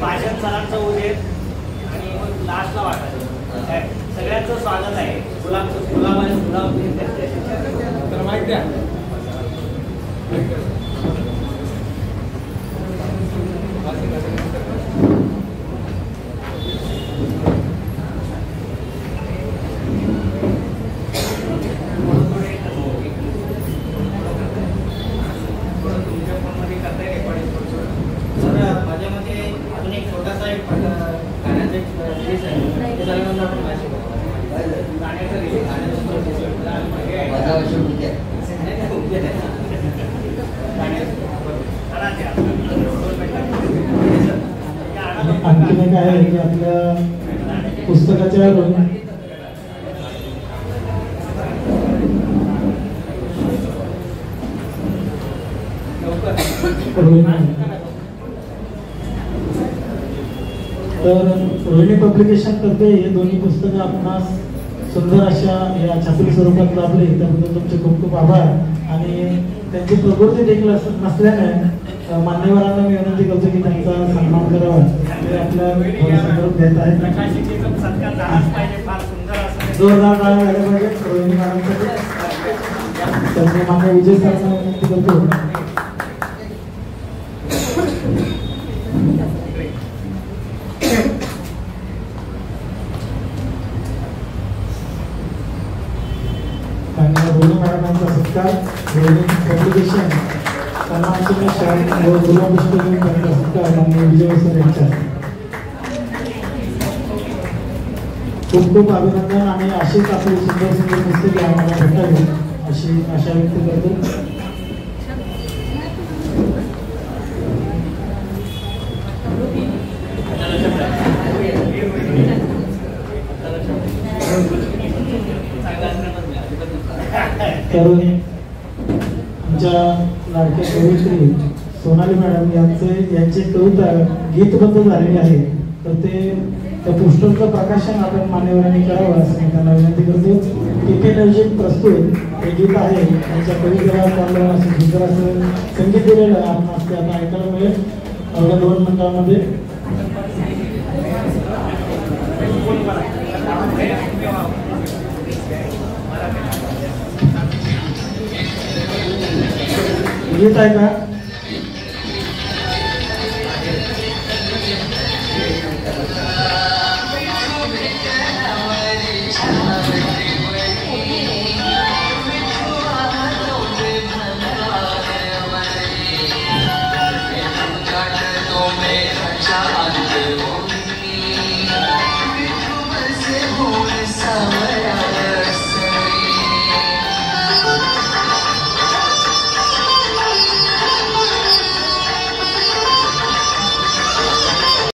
भाषण सरांचं उद्या आणि मग लास्टला वाटायचं. सगळ्यांचं स्वागत आहे. गुलाब तर माहिती द्या. माझ्यामध्ये अजून एक छोटासा एक गाण्याचा एक रिलीज आहे. आणखीन एक आहे की आपल्या पुस्तकाच्या तर रोहिणी पब्लिकेशन तर्फे हे दोन्ही पुस्तकं आपणास सुंदर अशा या छापील स्वरूपात लाभली, त्याबद्दल तुमचे खूप खूप आभार. आणि त्यांची प्रकृती देखील असल्याने मान्यवरांना मी विनंती करतो की त्यांचा सन्मान करावा. ते आपल्या संदर्भ देत आहेत. जोरदार टाळ्या झाल्या पाहिजे रोहिणी मॅडमसाठी. तर मी मान्य विजय सरांना विनंती करतो. रोहिणी मॅडमांचा सत्कार रोहिणी पब्लिकेशन सन्माननीय शाळेत गुलाबपुष्प घेऊन त्यांचा सत्कार माननीय विजय सर यांच्या खूप खूप अभिनंदन. आणि अशीच आपली सुंदर सुंदर पुस्तके आम्हाला भेटावी अशी आशा व्यक्त करतो. तर आमच्या लाडक्या कवयित्री सोनाली मॅडम यांची कविता गीतबद्ध झालेली आहे. तर त्या पोस्टरचं प्रकाशन आपण मान्यवरांनी करावं असं मी त्यांना विनंती करतो. टिपी म्युझिक प्रस्तुत हे गीत आहे. त्यांच्या कवितेला चाललं असं सुंदर असं संगीत दिलेलं आपण ते आता ऐकायला मिळेल अवघ्या 2 मिनिटांमध्ये. गीत आहे का?